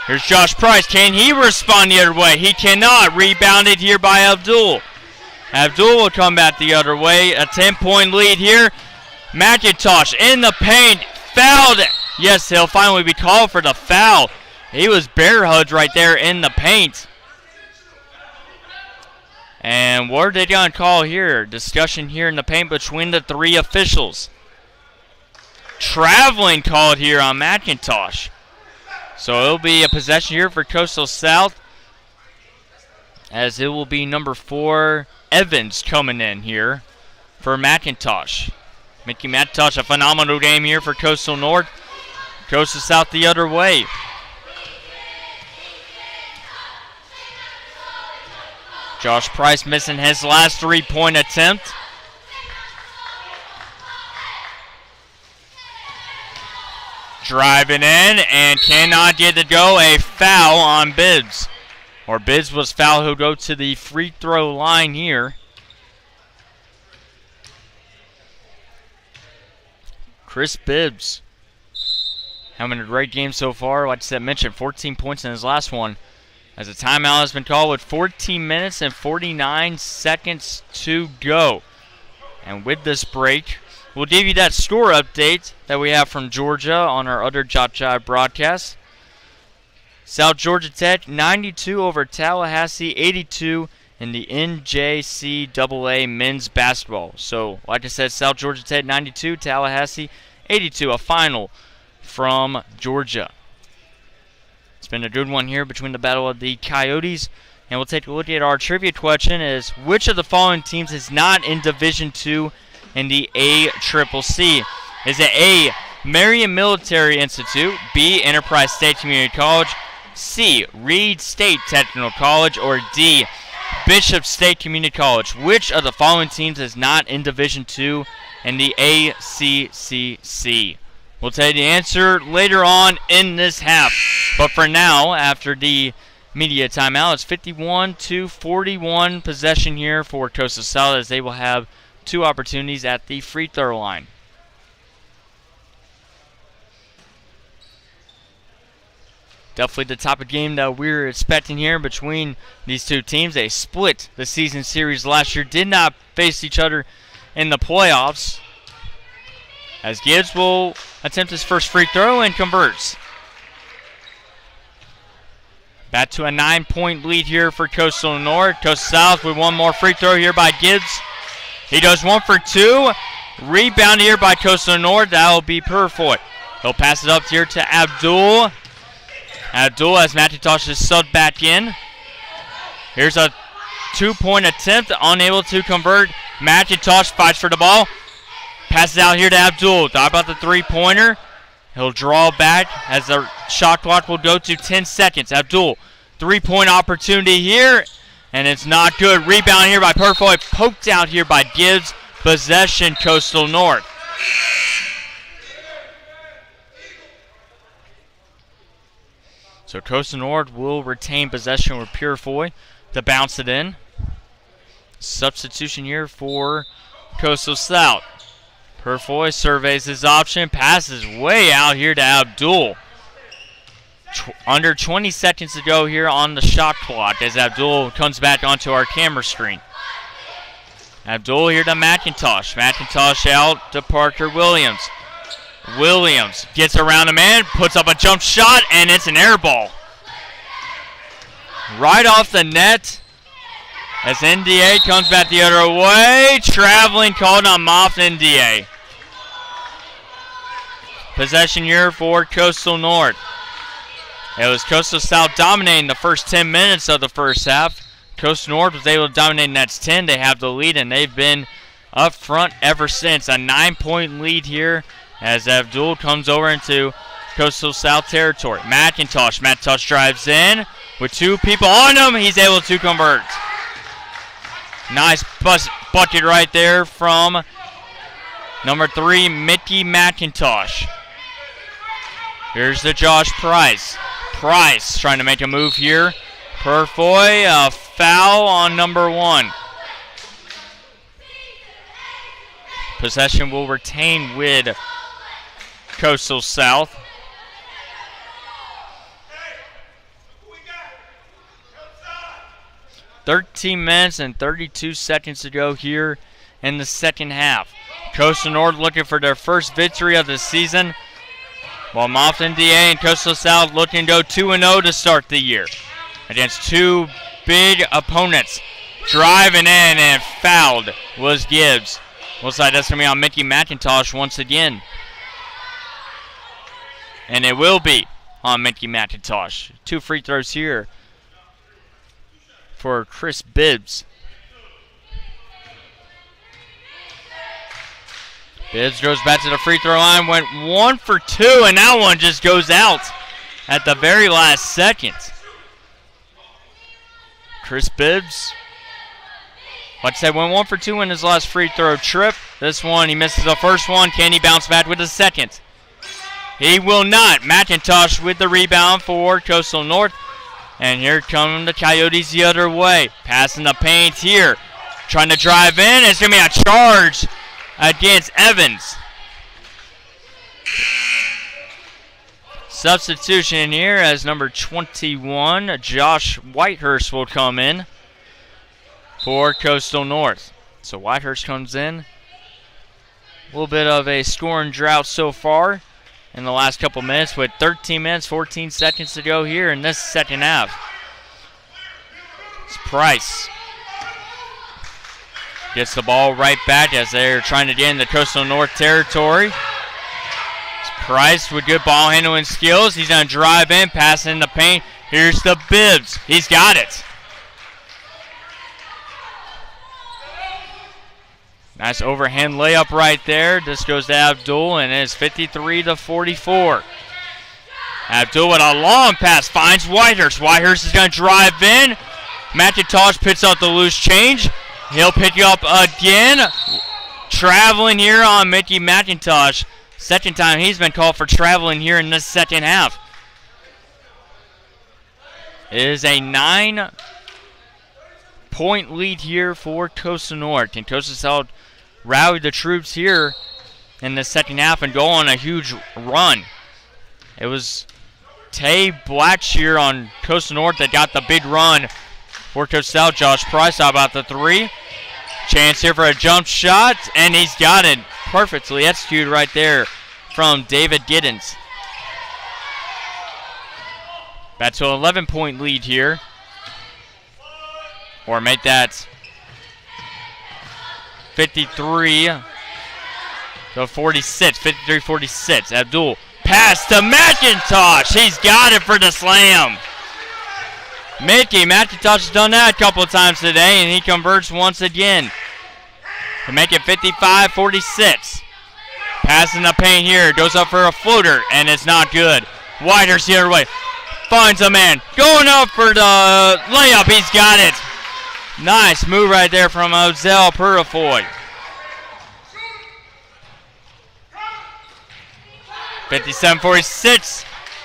Here's Josh Price. Can he respond the other way? He cannot. Rebounded here by Abdul. Abdul will come back the other way. A 10-point lead here. McIntosh in the paint. Fouled. Yes, he'll finally be called for the foul. He was bear hugged right there in the paint. And what are they going to call here? Discussion here in the paint between the 3 officials. Traveling called here on McIntosh. So it'll be a possession here for Coastal South, as it will be number 4, Evans, coming in here for McIntosh. Mickey McIntosh, a phenomenal game here for Coastal North. Coastal South the other way. Josh Price missing his last 3-point attempt. Driving in and cannot get it to go. A foul on Bibbs. Or Bibbs was fouled. He'll go to the free throw line here. Chris Bibbs having a great game so far. Like I said, mentioned 14 points in his last one. As a timeout has been called with 14 minutes and 49 seconds to go. And with this break, we'll give you that score update that we have from Georgia on our other JockJive broadcast. South Georgia Tech 92 over Tallahassee 82 in the NJCAA men's basketball. So, like I said, South Georgia Tech 92, Tallahassee 82, a final from Georgia. It's been a good one here between the battle of the Coyotes And we'll take a look at our trivia question is, which of the following teams is not in Division II in the ACCC? Is it A, Marion Military Institute, B, Enterprise State Community College, C, Reed State Technical College, or D, Bishop State Community College? Which of the following teams is not in Division II in the ACCC? We'll tell you the answer later on in this half. But for now, after the media timeout, it's 51-41 possession here for Coastal South, as they will have 2 opportunities at the free throw line. Definitely the type of game that we're expecting here between these two teams. They split the season series last year, did not face each other in the playoffs, as Gibbs will attempt his first free throw and converts. Back to a 9-point lead here for Coastal North. Coastal South with one more free throw here by Gibbs. He does 1 for 2. Rebound here by Coastal North. That will be Purfoy. He'll pass it up here to Abdul. Abdul, as McIntosh is subbed back in. Here's a 2-point attempt, unable to convert. McIntosh fights for the ball. Passes out here to Abdul. Thought about the 3-pointer. He'll draw back as the shot clock will go to 10 seconds. Abdul, 3-point opportunity here, and it's not good. Rebound here by Purfoy, poked out here by Gibbs. Possession, Coastal North. So Coastal North will retain possession with Purfoy to bounce it in. Substitution here for Coastal South. Purfoy surveys his option, passes way out here to Abdul. Under 20 seconds to go here on the shot clock as Abdul comes back onto our camera screen. Abdul here to McIntosh. McIntosh out to Parker Williams. Williams gets around a man, puts up a jump shot, and it's an air ball. Right off the net as NDA comes back the other way. Traveling called on Moff NDA. Possession here for Coastal North. It was Coastal South dominating the first 10 minutes of the first half. Coastal North was able to dominate the next 10. They have the lead, and they've been up front ever since. A 9-point lead here as Abdul comes over into Coastal South territory. McIntosh drives in with 2 people on him. He's able to convert. Nice bucket right there from number 3, Mickey McIntosh. Here's the Josh Price. Price trying to make a move here. Purfoy, a foul on number 1. Possession will retain with Coastal South. "13 minutes and 32 seconds to go here in the second half. Coastal North looking for their first victory of the season, while Moff NDA and Coastal South looking to go 2-0 to start the year against 2 big opponents. Driving in and fouled was Gibbs. Looks like that's going to be on Mickey McIntosh once again. And it will be on Mickey McIntosh. 2 free throws here for Chris Bibbs. Bibbs goes back to the free throw line, went 1 for 2, and that one just goes out at the very last second. Chris Bibbs, like I said, went 1 for 2 in his last free throw trip. This one, he misses the first one. Can he bounce back with the second? He will not. McIntosh with the rebound for Coastal North. And here come the Coyotes the other way. Passing the paint here. Trying to drive in. It's going to be a charge against Evans. Substitution here as number 21, Josh Whitehurst, will come in for Coastal North. So Whitehurst comes in. A little bit of a scoring drought so far in the last couple minutes, with 13 minutes, 14 seconds to go here in this second half. It's Price. Gets the ball right back as they're trying to get into Coastal North territory. It's Price with good ball handling skills. He's going to drive in, pass in the paint. Here's the Bibbs. He's got it. Nice overhand layup right there. This goes to Abdul, and it's 53-44. Abdul with a long pass finds Whitehurst. Whitehurst is going to drive in. McIntosh picks up the loose change. He'll pick you up again. Traveling here on Mickey McIntosh. Second time he's been called for traveling here in this second half. It is a 9-point lead here for Coastal North. And Coastal South rallied the troops here in the second half and go on a huge run. It was Tay Blackshear on Coastal North that got the big run for Coastal South. Josh Price, how about the three? Chance here for a jump shot, and he's got it perfectly executed right there from David Giddens. Back to an 11-point lead here. Or make that 53-46. 53-46. Abdul pass to McIntosh. He's got it for the slam. Mickey McIntosh has done that a couple of times today, and he converts once again to make it 55-46. Pass in the paint here. Goes up for a floater, and it's not good. Whitehurst the other way. Finds a man. Going up for the layup. He's got it. Nice move right there from Ozell Purifoy. 57-46.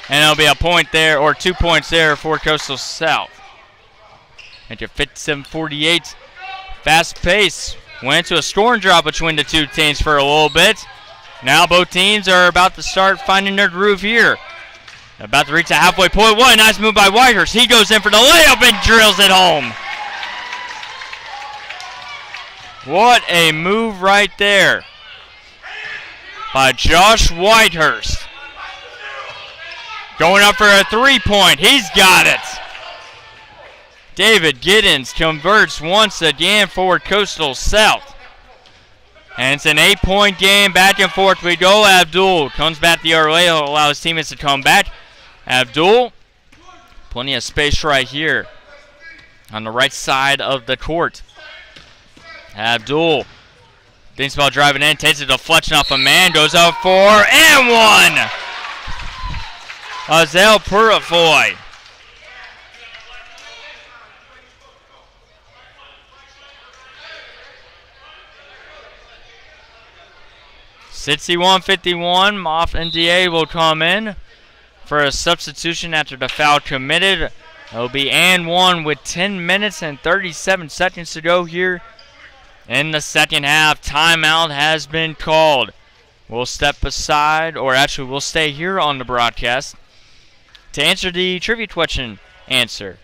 And it'll be a point there, or 2 points there for Coastal South. At your 57-48. Fast pace. Went to a scoring drop between the two teams for a little bit. Now both teams are about to start finding their groove here. About to reach the halfway point. What a nice move by Whitehurst. He goes in for the layup and drills it home. What a move right there by Josh Whitehurst. Going up for a three-point. He's got it. David Giddens converts once again for Coastal South. And it's an 8-point game. Back and forth we go. Abdul comes back the other way. He'll allow his teammates to come back. Abdul, plenty of space right here on the right side of the court. Abdul thinks about driving in. Takes a deflection off a man. Goes up for and one. Ozell Purifoy. (61-51). Moff NDA will come in for a substitution after the foul committed. It'll be and one with 10 minutes and 37 seconds to go here in the second half. Timeout has been called. We'll step aside, or actually we'll stay here on the broadcast to answer the trivia question. Answer.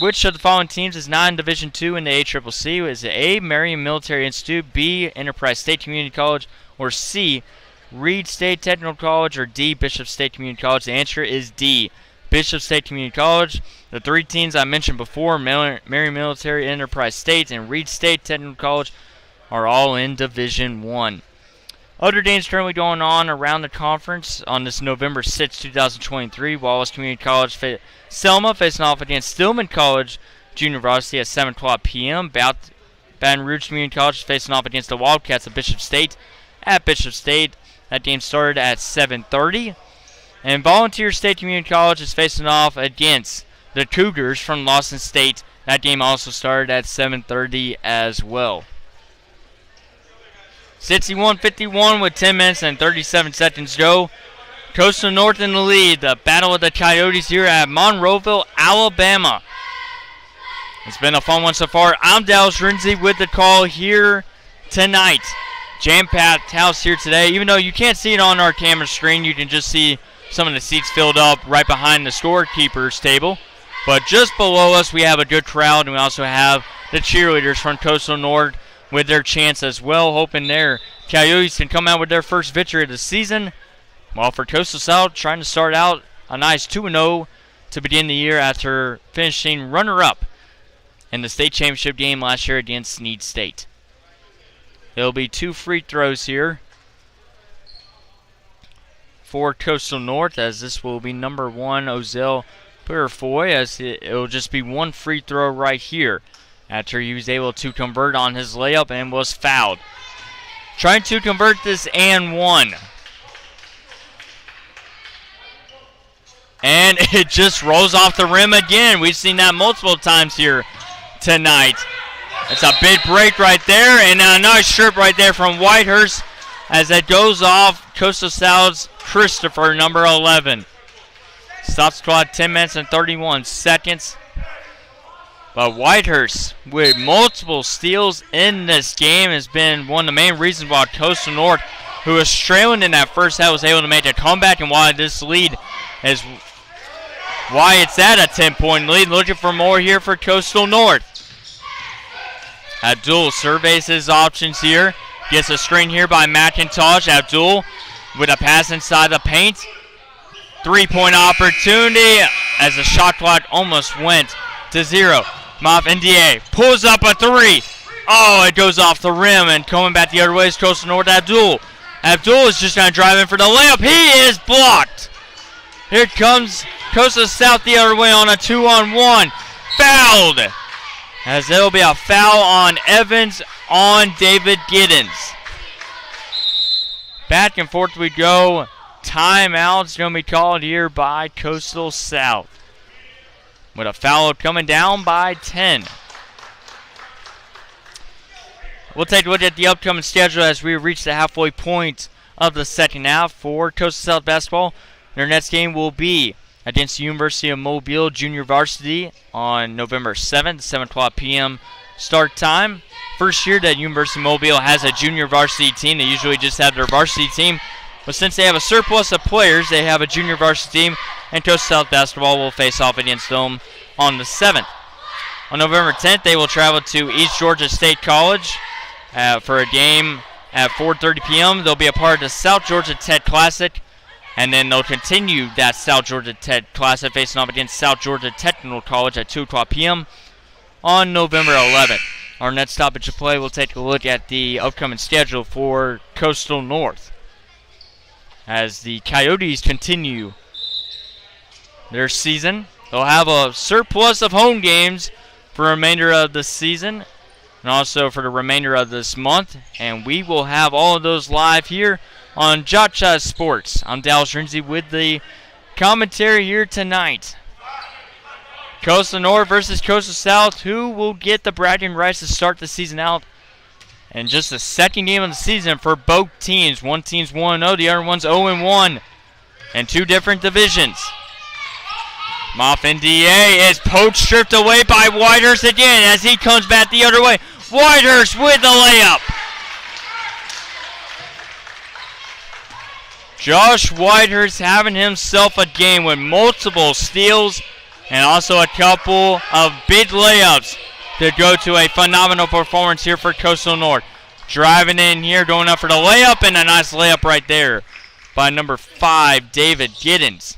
Which of the following teams is not in Division II in the ACCC? Is it A, Marion Military Institute, B, Enterprise State Community College, or C, Reed State Technical College, or D, Bishop State Community College? The answer is D, Bishop State Community College. The three teams I mentioned before, Marion Military, Enterprise State, and Reed State Technical College, are all in Division I. Other games currently going on around the conference on this November 6, 2023. Wallace Community College Selma facing off against Stillman College Junior Varsity at 7 o'clock p.m. Baton Rouge Community College is facing off against the Wildcats of Bishop State at Bishop State. That game started at 7:30. And Volunteer State Community College is facing off against the Cougars from Lawson State. That game also started at 7:30 as well. 61-51 with 10 minutes and 37 seconds to go. Coastal North in the lead. The battle of the Coyotes here at Monroeville, Alabama. It's been a fun one so far. I'm Dallas Renzi with the call here tonight. Jam-packed house here today. Even though you can't see it on our camera screen, you can just see some of the seats filled up right behind the scorekeeper's table. But just below us, we have a good crowd, and we also have the cheerleaders from Coastal North with their chance as well, hoping their Coyotes can come out with their first victory of the season. While for Coastal South, trying to start out a nice 2-0 to begin the year after finishing runner-up in the state championship game last year against Snead State. There'll be 2 free throws here for Coastal North, as this will be number 1, Ozell Purifoy, as it'll just be 1 free throw right here after he was able to convert on his layup and was fouled. trying to convert this and one. And it just rolls off the rim again. We've seen that multiple times here tonight. It's a big break right there, and a nice strip right there from Whitehurst as it goes off Coastal South's Christopher, number 11. Stop clock 10 minutes and 31 seconds. But Whitehurst, with multiple steals in this game, has been one of the main reasons why Coastal North, who was trailing in that first half, was able to make a comeback, and why this lead is why it's at a 10-point lead. Looking for more here for Coastal North. Abdul surveys his options here. Gets a screen here by McIntosh. Abdul with a pass inside the paint. Three-point opportunity as the shot clock almost went to 0. Moff NDA pulls up a three. Oh, it goes off the rim, and coming back the other way is Coastal North Abdul. Abdul is just going to drive in for the layup. He is blocked. Here comes Coastal South the other way on a 2-on-1. Fouled. As there will be a foul on Evans on David Giddens. Back and forth we go. Timeout's going to be called here by Coastal South, with a foul coming down by 10. We'll take a look at the upcoming schedule as we reach the halfway point of the second half for Coastal South basketball. Their next game will be against the University of Mobile Junior Varsity on November 7th, 7 o'clock p.m. start time. First year that University of Mobile has a junior varsity team. They usually just have their varsity team. But since they have a surplus of players, they have a junior varsity team, and Coastal South basketball will face off against them on the 7th. On November 10th, they will travel to East Georgia State College for a game at 4:30 p.m. They'll be a part of the South Georgia Tech Classic, and then they'll continue that South Georgia Tech Classic facing off against South Georgia Technical College at 2 o'clock p.m. on November 11th. Our next stoppage of play, we'll take a look at the upcoming schedule for Coastal North, as the Coyotes continue their season. They'll have a surplus of home games for the remainder of the season and also for the remainder of this month, and we will have all of those live here on JockJive Sports. I'm Dallas Lindsay with the commentary here tonight. Coastal North versus Coastal South. Who will get the bragging rights to start the season out? And just the second game of the season for both teams. One team's 1-0, the other one's 0-1. And two different divisions. Moff NDA is poked, stripped away by Whitehurst again as he comes back the other way. Whitehurst with the layup. Josh Whitehurst having himself a game with multiple steals and also a couple of big layups to go to a phenomenal performance here for Coastal North. Driving in here, going up for the layup, and a nice layup right there by number 5, David Giddens.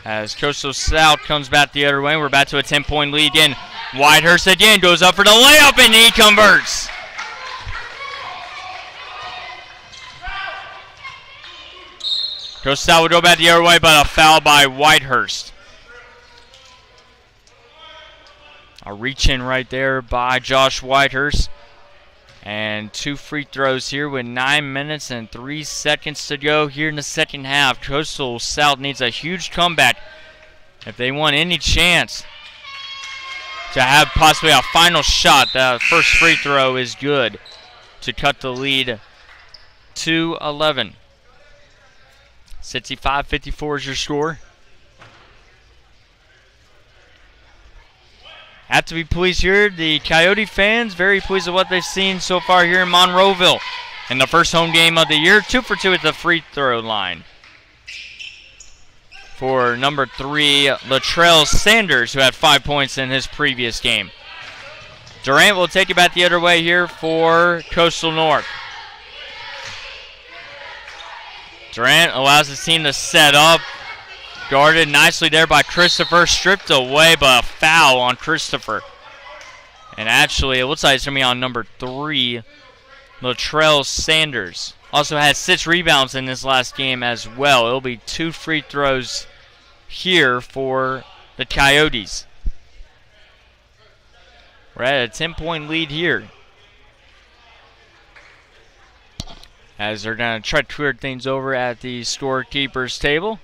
As Coastal South comes back the other way, we're back to a 10-point lead again. Whitehurst again goes up for the layup, and he converts. Coastal South will go back the other way, but a foul by Whitehurst. A reach in right there by Josh Whitehurst. And two free throws here with 9 minutes and 3 seconds to go here in the second half. Coastal South needs a huge comeback if they want any chance to have possibly a final shot. The first free throw is good to cut the lead to 11. 65-54 is your score. Have to be pleased here. The Coyote fans very pleased with what they've seen so far here in Monroeville in the first home game of the year. 2 for 2 at the free throw line for number 3, Latrell Sanders, who had 5 points in his previous game. Durant will take it back the other way here for Coastal North. Durant allows his team to set up. Guarded nicely there by Christopher. Stripped away, but a foul on Christopher. And actually, it looks like it's going to be on number 3, Latrell Sanders. Also had 6 rebounds in this last game as well. It'll be 2 free throws here for the Coyotes. We're at a 10-point lead here. as they're going to try to clear things over at the scorekeeper's table.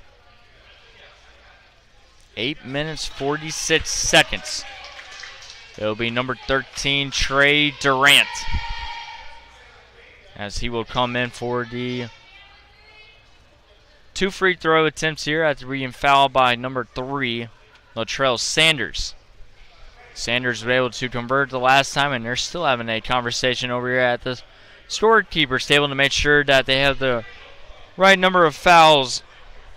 8 minutes, 46 seconds. It'll be number 13, Trey Durant, as he will come in for the 2 free throw attempts here after being fouled by number 3, Latrell Sanders. Sanders was able to convert the last time, and they're still having a conversation over here at the scorekeeper's table to make sure that they have the right number of fouls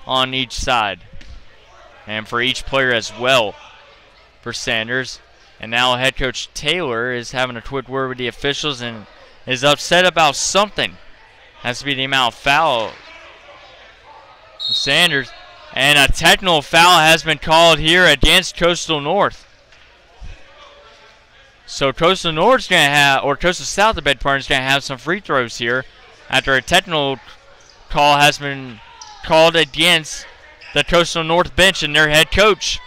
on each side, and for each player as well for Sanders. And now head coach Taylor is having a quick word with the officials and is upset about something. Has to be the amount of foul. Sanders, and a technical foul has been called here against Coastal North. So Coastal North's going to have, or Coastal South, the bed partner, is going to have some free throws here after a technical call has been called against the Coastal North bench and their head coach.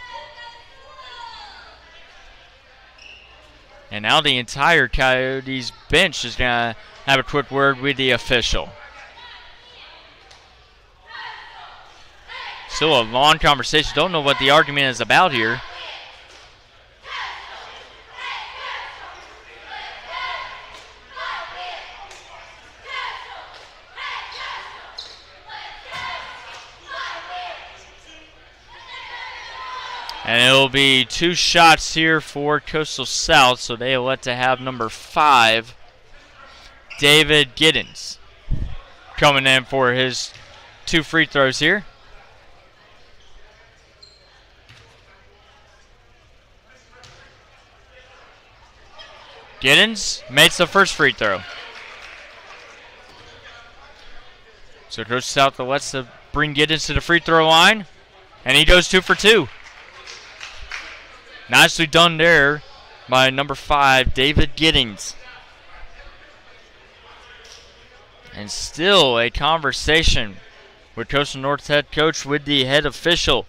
And now the entire Coyotes bench is going to have a quick word with the official. Still a long conversation. Don't know what the argument is about here. And it'll be 2 shots here for Coastal South, so they elect to have number 5, David Giddens, coming in for his 2 free throws here. Giddens makes the first free throw. So Coastal South elects to bring Giddens to the free throw line, and he goes 2 for 2. Nicely done there by number 5, David Giddens. And still a conversation with Coastal North's head coach with the head official.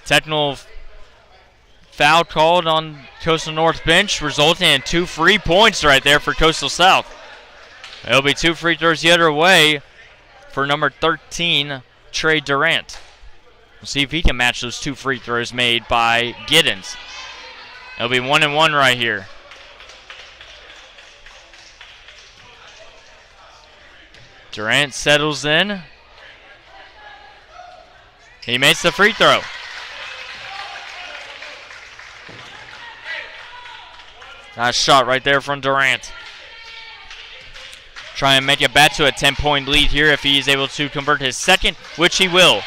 Technical foul called on Coastal North bench, resulting in 2 free points right there for Coastal South. It'll be 2 free throws the other way for number 13, Trey Durant. We'll see if he can match those 2 free throws made by Giddens. It'll be 1-1 right here. Durant settles in. He makes the free throw. Nice shot right there from Durant. Try and make it back to a 10-point lead here if he is able to convert his second, which he will.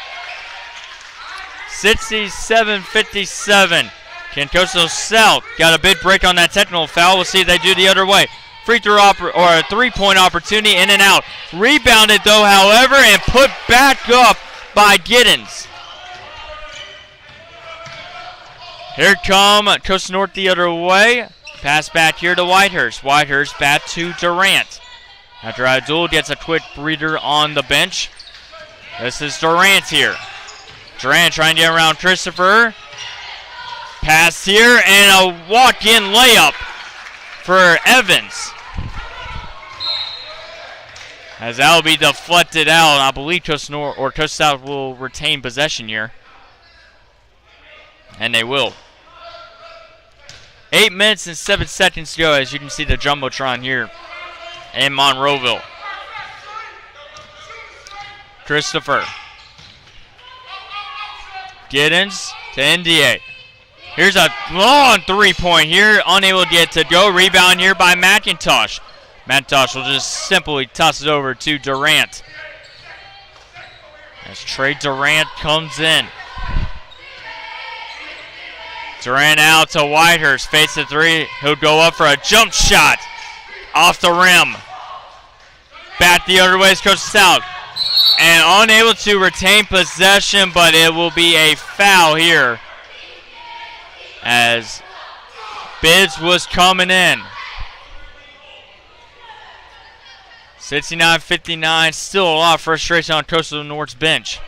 67-57. Can Coastal South got a big break on that technical foul? We'll see if they do the other way. Free throw or a 3-point opportunity, in and out. Rebounded though, however, and put back up by Giddens. Here come Coastal North the other way. Pass back here to Whitehurst. Whitehurst back to Durant. After Abdul gets a quick breather on the bench. This is Durant here. Durant trying to get around Christopher. Pass here and a walk-in layup for Evans. As that will be deflected out. I believe Coastal North or Coastal South will retain possession here. And they will. 8 minutes and 7 seconds to go, as you can see the Jumbotron here in Monroeville. Christopher. Giddens to NDA. Here's a long 3-point here. Unable to get to go. Rebound here by McIntosh. McIntosh will just simply toss it over to Durant. As Trey Durant comes in. Durant out to Whitehurst. Fades the 3. He'll go up for a jump shot. Off the rim. Back the other way is Coastal South. And unable to retain possession, but it will be a foul here. As Bids was coming in. 69-59. Still a lot of frustration on Coastal North's bench.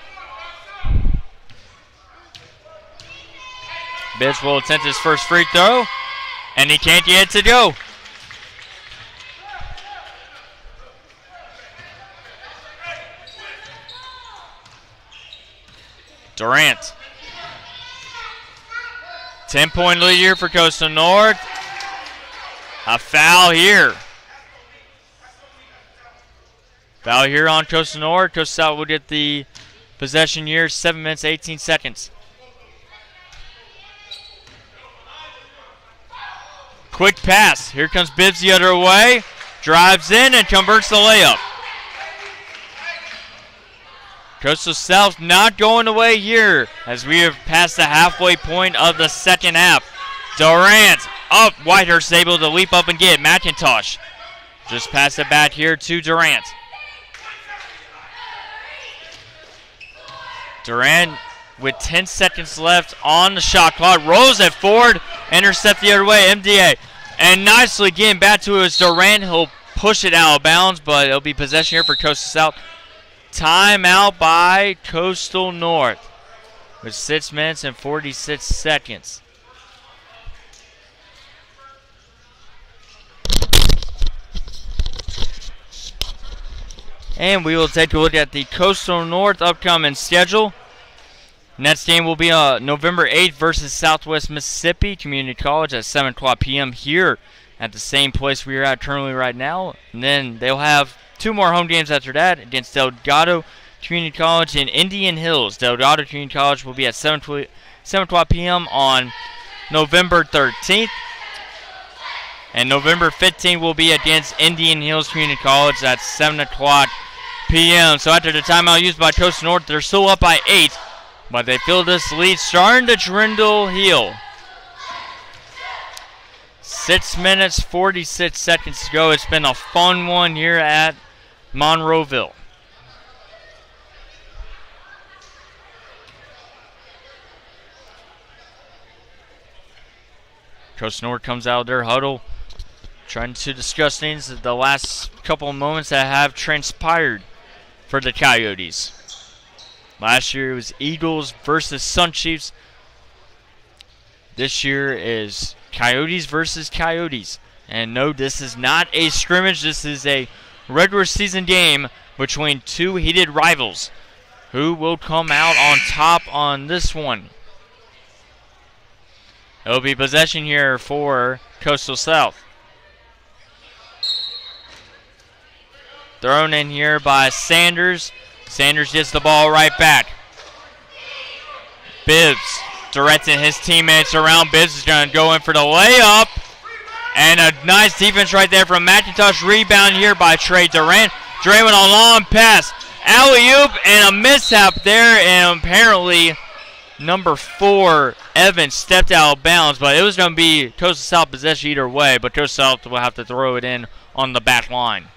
Bids will attempt his first free throw. And he can't get it to go. Durant. 10-point lead here for Coastal North. A foul here. Foul here on Coastal North. Coastal South will get the possession here. 7 minutes, 18 seconds. Quick pass. Here comes Bibbs the other way. Drives in and converts the layup. Coastal South not going away here as we have passed the halfway point of the second half. Durant up. Whitehurst able to leap up and get McIntosh. Just pass it back here to Durant. Durant with 10 seconds left on the shot clock. Rolls it forward. Intercept the other way. MDA. And nicely getting back to it is Durant. He'll push it out of bounds, but it'll be possession here for Coastal South. Timeout by Coastal North with 6 minutes and 46 seconds. And we will take a look at the Coastal North upcoming schedule. Next game will be November 8th versus Southwest Mississippi Community College at 7 o'clock p.m. here at the same place we are at currently right now. And then they'll have 2 more home games after that against Delgado Community College and Indian Hills. Delgado Community College will be at 7 o'clock p.m. on November 13th. And November 15th will be against Indian Hills Community College at 7 o'clock p.m. So after the timeout used by Coastal North, they're still up by 8. But they feel this lead starting to dwindle heel. 6 minutes, 46 seconds to go. It's been a fun one here at Monroeville. Coastal North comes out of their huddle, trying to discuss things the last couple of moments that have transpired for the Coyotes. Last year it was Eagles versus Sun Chiefs. This year is Coyotes versus Coyotes. And no, this is not a scrimmage. This is a regular season game between 2 heated rivals. Who will come out on top on this one? It'll be possession here for Coastal South. Thrown in here by Sanders. Sanders gets the ball right back. Bibbs directing his teammates around. Bibbs is going to go in for the layup. And a nice defense right there from McIntosh. Rebound here by Trey Durant. Durant with a long pass. Alley-oop and a mishap there. And apparently number 4, Evans, stepped out of bounds. But it was going to be Coastal South possession either way. But Coastal South will have to throw it in on the back line.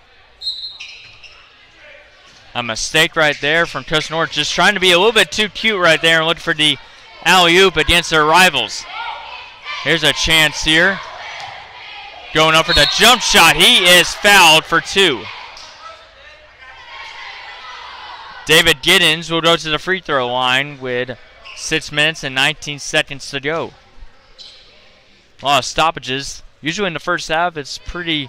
A mistake right there from Coastal North, just trying to be a little bit too cute right there and look for the alley-oop against their rivals. Here's a chance here. Going up for the jump shot. He is fouled for 2. David Giddens will go to the free throw line with 6 minutes and 19 seconds to go. A lot of stoppages. Usually in the first half, it's pretty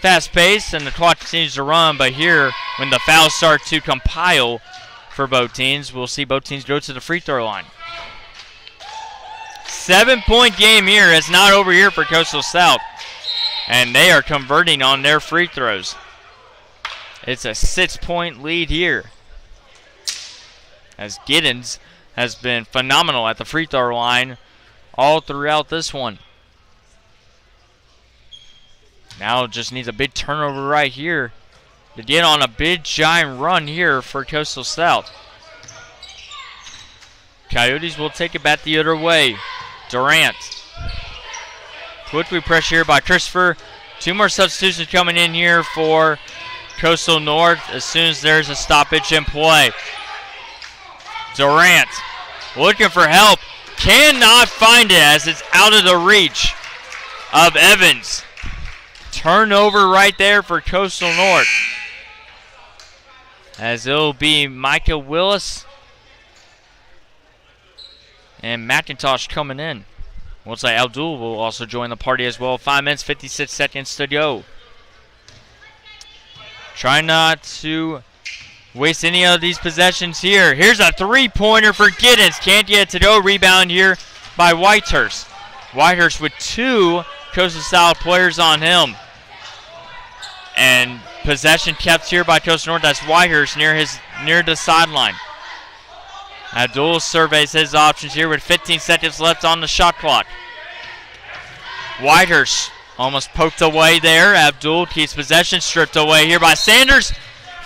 fast-paced and the clock continues to run, but here, when the fouls start to compile for both teams, we'll see both teams go to the free throw line. 7-point game here. It's not over here for Coastal South, and they are converting on their free throws. It's a 6-point lead here, as Giddens has been phenomenal at the free throw line all throughout this one. Now just needs a big turnover right here to get on a big giant run here for Coastal South. Coyotes will take it back the other way. Durant. Quickly pressure here by Christopher. 2 more substitutions coming in here for Coastal North as soon as there's a stoppage in play. Durant looking for help. Cannot find it as it's out of the reach of Evans. Turnover right there for Coastal North. As it'll be Micah Willis and McIntosh coming in. Looks like Abdul will also join the party as well. 5 minutes, 56 seconds to go. Try not to waste any of these possessions here. Here's a three-pointer for Giddens. Can't get to go. Rebound here by Whitehurst. Whitehurst with two Coastal South players on him. And possession kept here by Coastal North. That's Whitehurst near the sideline. Abdul surveys his options here with 15 seconds left on the shot clock. Whitehurst almost poked away there. Abdul keeps possession, stripped away here by Sanders.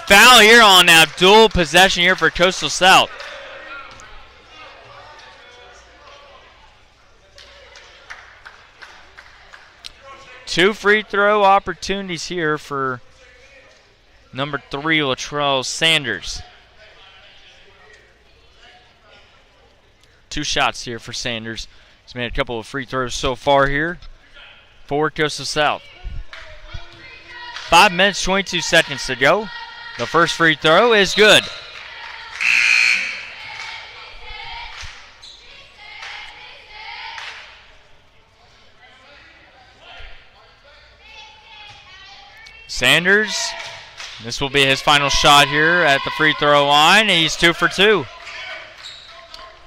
Foul here on Abdul. Possession here for Coastal South. Two free throw opportunities here for number 3, Latrell Sanders. Two shots here for Sanders. He's made a couple of free throws so far here for Coastal South. 5 minutes, 22 seconds to go. The first free throw is good. Sanders, this will be his final shot here at the free throw line. He's 2 for 2.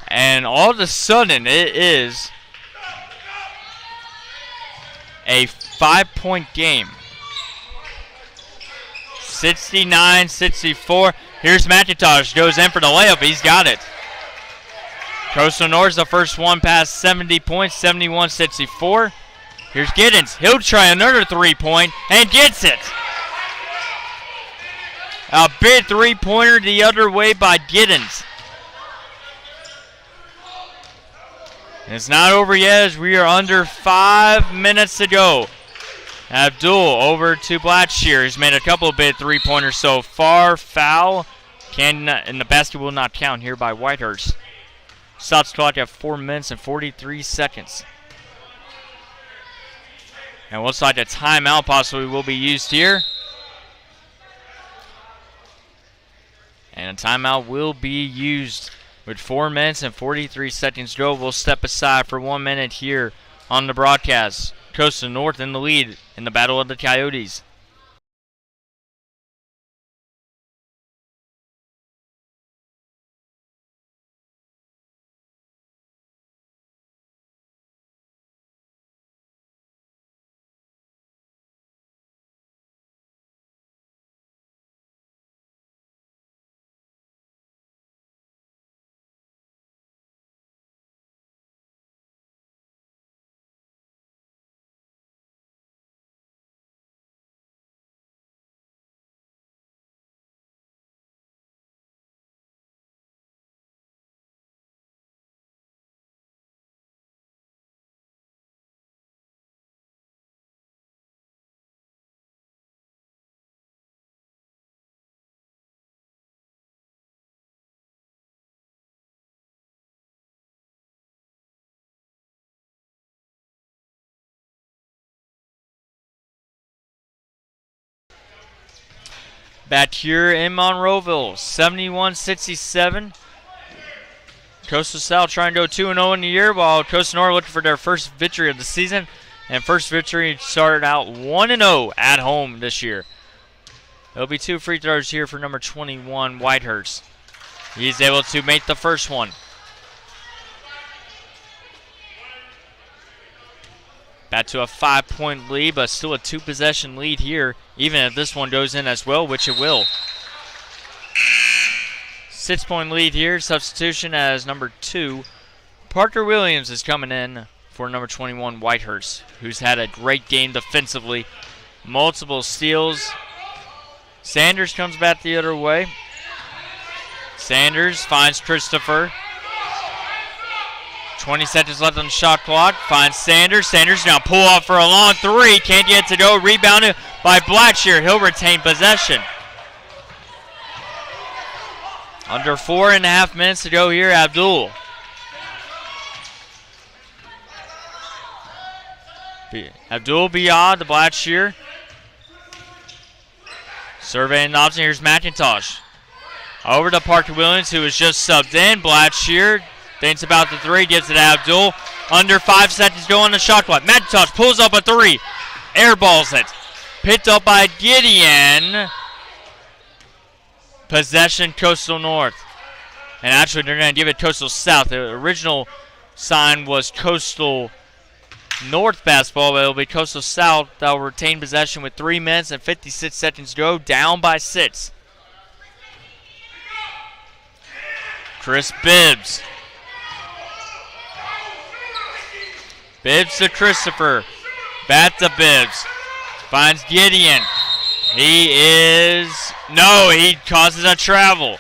And all of a sudden, it is a 5-point game. 69-64. Here's McIntosh. Goes in for the layup. He's got it. Coastal North's the first one past 70 points, 71-64. Here's Giddens. He'll try another three-point and gets it. A big three-pointer the other way by Giddens. And it's not over yet as we are under 5 minutes to go. Abdul over to Blackshear. He's made a couple of big three-pointers so far. Foul. And the basket will not count here by Whitehurst. Shots clock at 4 minutes and 43 seconds. And looks like a timeout possibly will be used here. And a timeout will be used with 4 minutes and 43 seconds to go. We'll step aside for 1 minute here on the broadcast. Coastal North in the lead in the Battle of the Coyotes. Back here in Monroeville, 71-67. Coastal South trying to go 2-0 in the year, while Coastal North looking for their first victory of the season. And first victory started out 1-0 at home this year. There'll be 2 free throws here for number 21, Whitehurst. He's able to make the first one. Back to a 5-point lead, but still a 2-possession lead here, even if this one goes in as well, which it will. 6-point lead here. Substitution as number 2, Parker Williams is coming in for number 21, Whitehurst, who's had a great game defensively. Multiple steals. Sanders comes back the other way. Sanders finds Christopher. 20 seconds left on the shot clock. Finds Sanders. Sanders now pull off for a long three. Can't get it to go. Rebounded by Blackshear. He'll retain possession. Under 4.5 minutes to go here, Abdul. Abdul beyond the Blackshear. Surveying the option. Here's McIntosh. Over to Parker Williams, who was just subbed in. Blackshear thinks about the three, gives it to Abdul. Under 5 seconds to go on the shot clock. McIntosh pulls up a three. Airballs it. Picked up by Gideon. Possession, Coastal North. And actually, they're going to give it Coastal South. The original sign was Coastal North basketball, but it'll be Coastal South that will retain possession with 3 minutes and 56 seconds to go, down by 6. Chris Bibbs. Bibbs to Christopher. Back to Bibbs. Finds Gideon. He causes a travel.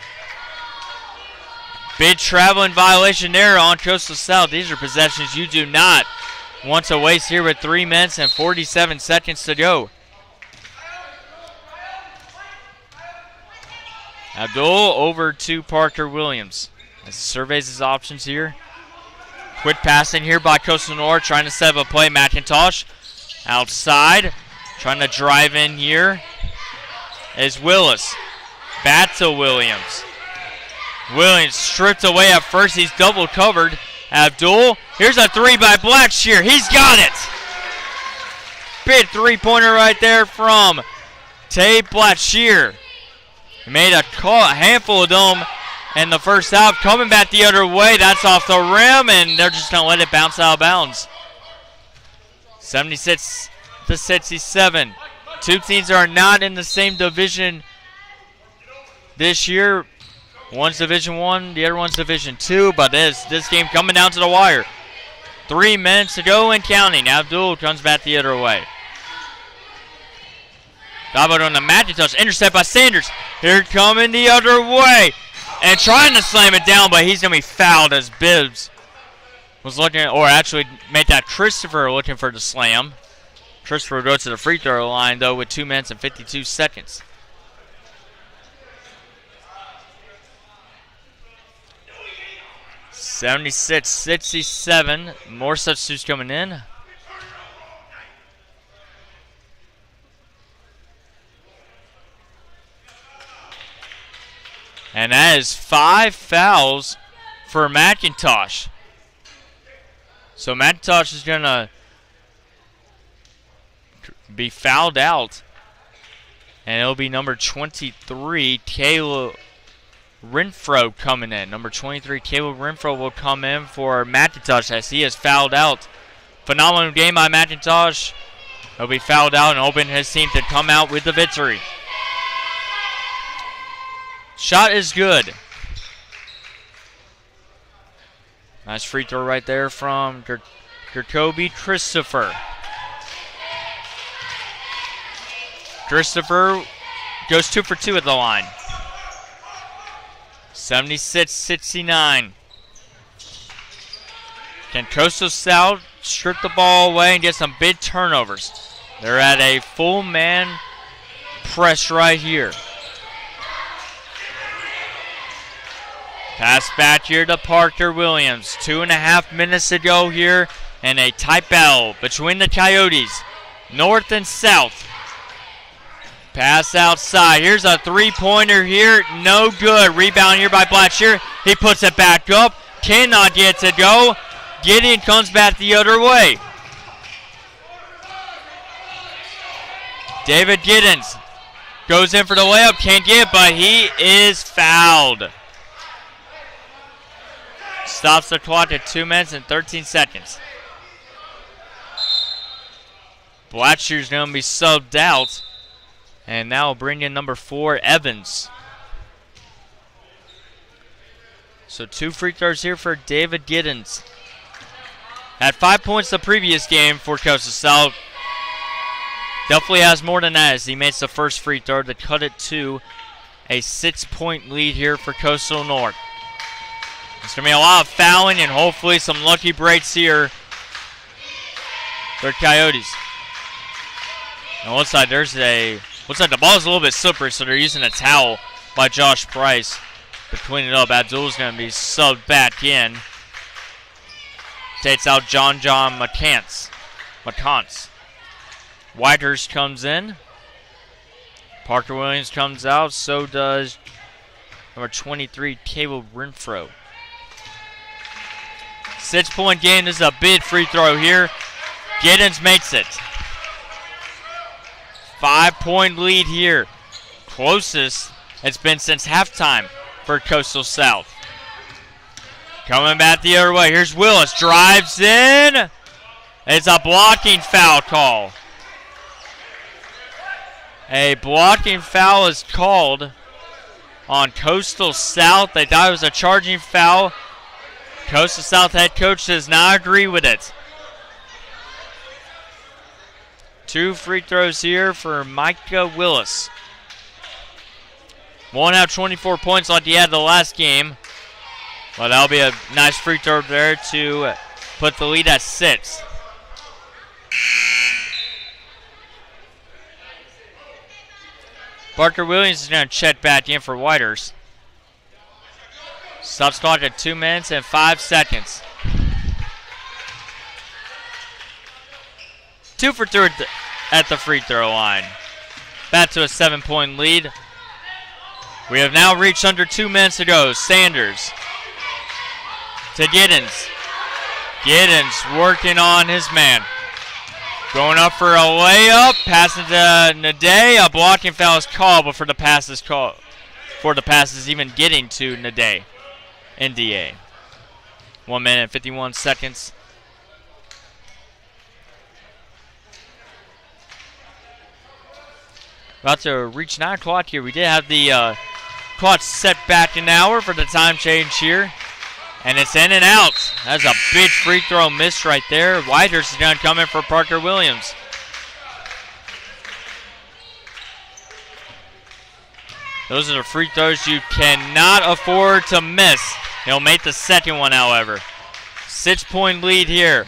Big travel in violation there on Coastal South. These are possessions you do not want to waste here with 3 minutes and 47 seconds to go. Abdul over to Parker Williams. As he surveys his options here. Quick passing here by Coastal North, trying to set up a play. McIntosh outside, trying to drive in here is Willis. Back to Williams. Williams stripped away at first. He's double covered. Abdul. Here's a 3 by Blackshear. He's got it. Big three-pointer right there from Tay Blackshear. He made a handful of them in the first half. Coming back the other way. That's off the rim, and they're just going to let it bounce out of bounds. 76 to 67. Two teams are not in the same division this year. One's Division 1, the other one's Division 2, but this game coming down to the wire. 3 minutes to go and counting. Abdul comes back the other way. Dabo on the McIntosh, intercept by Sanders. Here coming the other way. And trying to slam it down, but he's going to be fouled as Bibbs was looking, or actually made that Christopher looking for the slam. Christopher goes to the free throw line, though, with 2 minutes and 52 seconds. (76-67). More substitutes coming in. And that is 5 fouls for McIntosh. So McIntosh is going to be fouled out. And it'll be number 23, Caleb Renfro, coming in. Number 23, Caleb Renfro, will come in for McIntosh as he is fouled out. Phenomenal game by McIntosh. He'll be fouled out and hoping his team to come out with the victory. Shot is good. Nice free throw right there from Jacoby Christopher. Christopher goes 2 for 2 at the line. 76-69. Can Coastal South strip the ball away and get some big turnovers? They're at a full man press right here. Pass back here to Parker Williams. 2.5 minutes to go here, and a tight battle between the Coyotes, north and south. Pass outside. Here's a three-pointer here. No good. Rebound here by Blackshear. He puts it back up. Cannot get it to go. Gideon comes back the other way. David Giddens goes in for the layup. Can't get it, but he is fouled. Stops the clock at 2 minutes and 13 seconds. Blackshear's going to be subbed out. And now we'll bring in number 4, Evans. So 2 free throws here for David Giddens. Had 5 points the previous game for Coastal South. Definitely has more than that as he makes the first free throw to cut it to a 6-point lead here for Coastal North. It's going to be a lot of fouling and hopefully some lucky breaks here for Coyotes. On one side, looks like the ball's a little bit slippery, so they're using a towel by Josh Price to clean it up. Abdul's going to be subbed back in. Takes out John McCants. Whitehurst comes in. Parker Williams comes out. So does number 23, Caleb Renfro. 6-point game. This is a big free throw here. Giddens makes it. 5-point lead here. Closest It's been since halftime for Coastal South. Coming back the other way. Here's Willis. Drives in. It's a blocking foul call. A blocking foul is called on Coastal South. They thought it was a charging foul. Coastal South head coach does not agree with it. 2 free throws here for Micah Willis. Won't have 24 points like he had the last game. But that'll be a nice free throw there to put the lead at 6. Parker Williams is going to check back in for Whiters. Stops clock at 2 minutes and 5 seconds. 2 for 3 at the free throw line. Back to a 7-point lead. We have now reached under 2 minutes to go. Sanders to Giddens. Giddens working on his man. Going up for a layup. Passing to Nade. A blocking foul is called before the pass is called. Before the pass is even getting to Nade. NDA. 1 minute and 51 seconds. About to reach 9 o'clock here. We did have the clock set back an hour for the time change here. And it's in and out. That's a big free throw miss right there. Whiters is going to come in for Parker Williams. Those are the free throws you cannot afford to miss. He'll make the second one, however. 6-point lead here.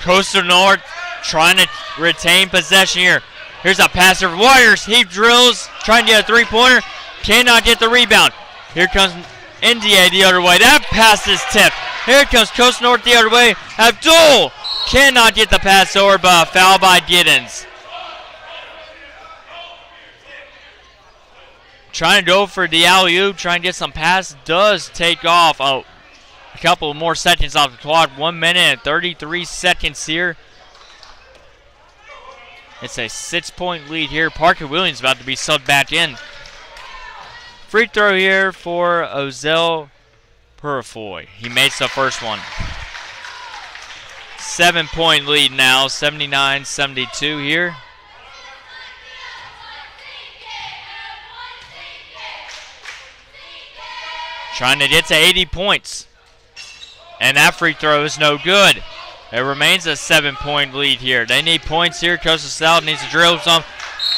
Coastal North trying to retain possession here. Here's a pass for Whiters. He drills, trying to get a three-pointer. Cannot get the rebound. Here comes NDA the other way. That pass is tipped. Here comes Coastal North the other way. Abdul cannot get the pass over, but a foul by Giddens. Trying to go for the alley-oop, trying to get some pass. Does take off. Oh, a couple more seconds off the clock. 1 minute and 33 seconds here. It's a 6-point lead here. Parker Williams about to be subbed back in. Free throw here for Ozell Purifoy. He makes the first one. 7-point lead now, 79-72 here. Trying to get to 80 points. And that free throw is no good. It remains a 7-point lead here. They need points here. Coastal South needs to drill some.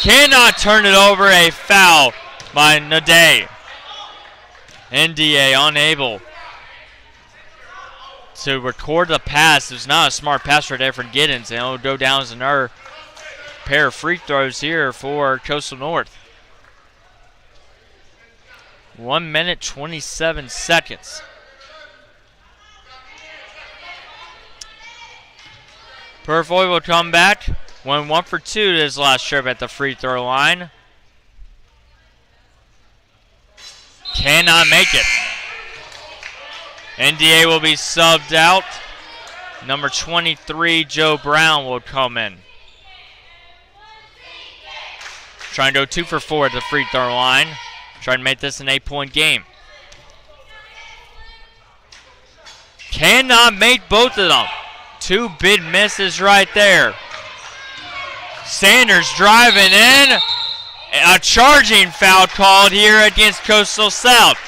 Cannot turn it over. A foul by Nade. NDA unable to record the pass. It was not a smart pass right there for Giddens. And it'll go down as another pair of free throws here for Coastal North. 1 minute, 27 seconds. Purifoy will come back. Went 1 for 2 to his last trip at the free throw line. Cannot make it. NDA will be subbed out. Number 23, Joe Brown, will come in. Trying to go 2 for 4 at the free throw line. Trying to make this an 8-point game. Cannot make both of them. 2 big misses right there. Sanders driving in. A charging foul called here against Coastal South.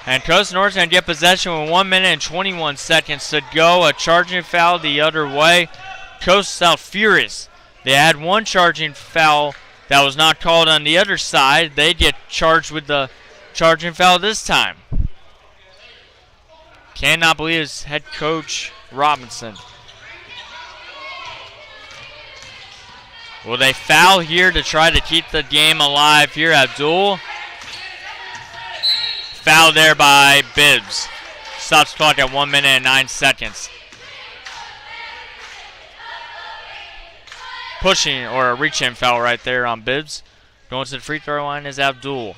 And Coastal North's going to get possession with 1 minute and 21 seconds to go. A charging foul the other way. Coastal South furious. They had one charging foul that was not called on the other side. They get charged with the charging foul this time. Cannot believe it's head coach Robinson. Will they foul here to try to keep the game alive here? Abdul. Foul there by Bibbs. Stops clock at 1 minute and 9 seconds. Pushing or a reach-in foul right there on Bibbs. Going to the free throw line is Abdul.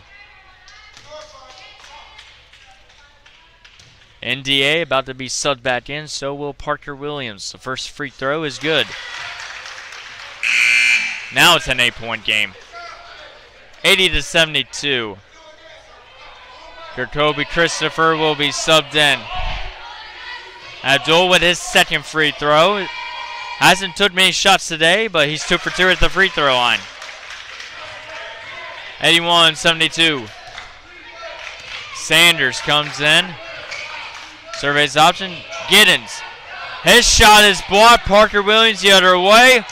NDA about to be subbed back in, so will Parker Williams. The first free throw is good. Now it's an 8-point game. 80-72. Jacoby Christopher will be subbed in. Abdul with his second free throw. Hasn't took many shots today, but he's 2 for 2 at the free throw line. 81-72. Sanders comes in. Surveys option. Giddens. His shot is blocked. Parker Williams the other way.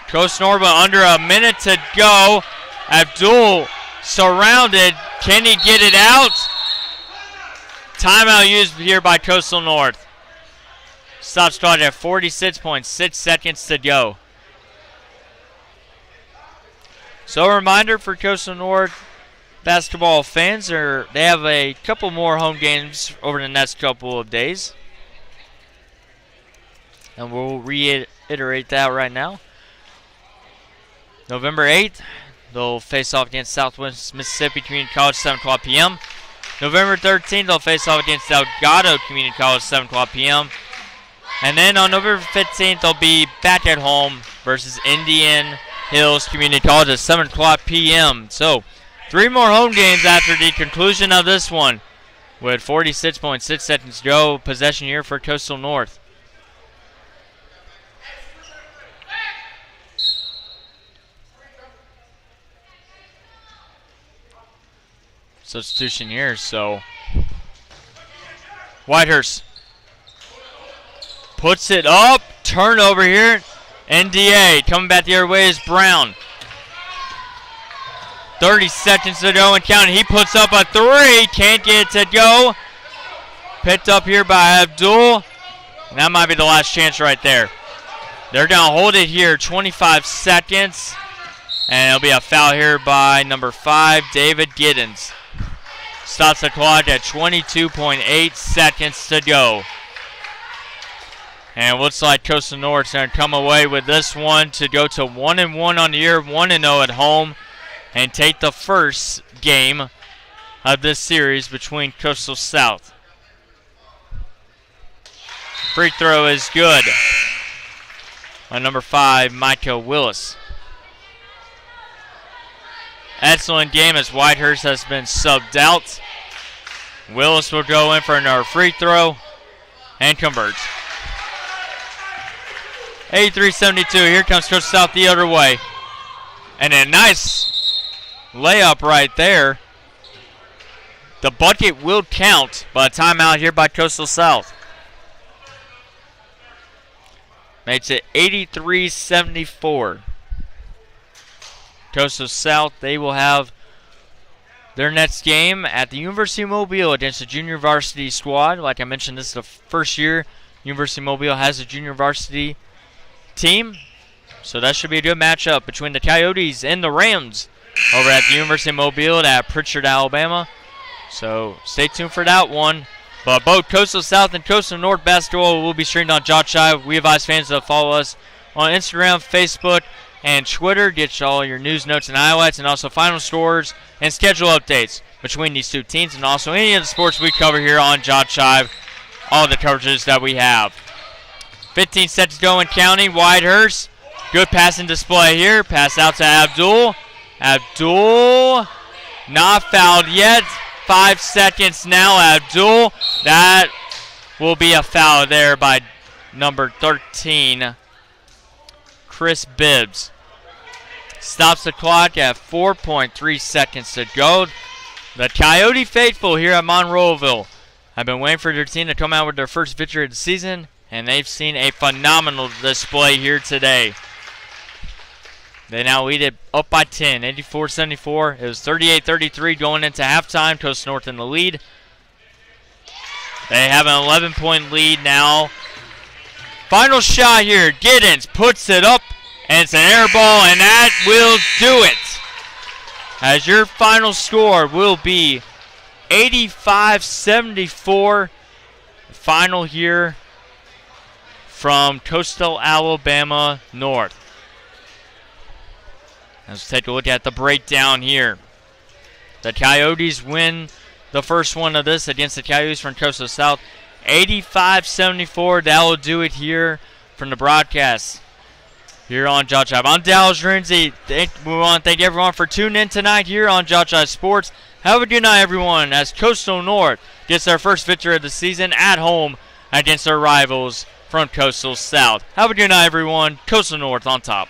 Coastal North under a minute to go. Abdul surrounded. Can he get it out? Timeout used here by Coastal North. Stop start at 46.6 seconds to go. So a reminder for Coastal North basketball fans, they have a couple more home games over the next couple of days. And we'll reiterate that right now. November 8th, they'll face off against Southwest Mississippi Community College, 7 o'clock p.m. November 13th, they'll face off against Delgado Community College, 7 o'clock p.m. And then on November 15th, they'll be back at home versus Indian Hills Community College at 7 o'clock p.m. So, 3 more home games after the conclusion of this one. With 46.6 seconds to go, possession here for Coastal North. Substitution here, so Whitehurst puts it up. Turnover here. NDA coming back the other way is Brown. 30 seconds to go and counting. He puts up a 3. Can't get it to go. Picked up here by Abdul. And that might be the last chance right there. They're going to hold it here 25 seconds. And it'll be a foul here by number 5, David Giddens. Stops the clock at 22.8 seconds to go. And it looks like Coastal North's going to come away with this one to go to 1-1 on the year, 1-0 at home, and take the first game of this series between Coastal South. Free throw is good by number 5, Micah Willis. Excellent game as Whitehurst has been subbed out. Willis will go in for another free throw and converts. 83-72. Here comes Coastal South the other way. And a nice layup right there. The bucket will count, but a timeout here by Coastal South. Makes it 83-74. Coastal South, they will have their next game at the University of Mobile against the junior varsity squad. Like I mentioned, this is the first year University of Mobile has a junior varsity team. So that should be a good matchup between the Coyotes and the Rams over at the University of Mobile at Pritchard, Alabama. So stay tuned for that one. But both Coastal South and Coastal North basketball will be streamed on JockJive. We advise fans to follow us on Instagram, Facebook, and Twitter. Get all your news, notes, and highlights, and also final scores and schedule updates between these two teams, and also any of the sports we cover here on JockJive, all the coverages that we have. 15 seconds to go and counting. Whitehurst, good passing display here. Pass out to Abdul. Abdul, not fouled yet. 5 seconds now, Abdul. That will be a foul there by number 13, Chris Bibbs. Stops the clock at 4.3 seconds to go. The Coyote faithful here at Monroeville have been waiting for their team to come out with their first victory of the season, and they've seen a phenomenal display here today. They now lead it up by 10, 84-74. It was 38-33 going into halftime. Coastal North in the lead. They have an 11-point lead now. Final shot here. Giddens puts it up, and it's an air ball, and that will do it. As your final score will be 85-74. Final here from Coastal Alabama North. Let's take a look at the breakdown here. The Coyotes win the first one of this against the Coyotes from Coastal South. 85-74. That will do it here from the broadcast. here on JockJive. I'm Dallas Renzi. We want to thank everyone for tuning in tonight here on JockJive Sports. Have a good night, everyone, as Coastal North gets their first victory of the season at home against their rivals from Coastal South. Have a good night, everyone. Coastal North on top.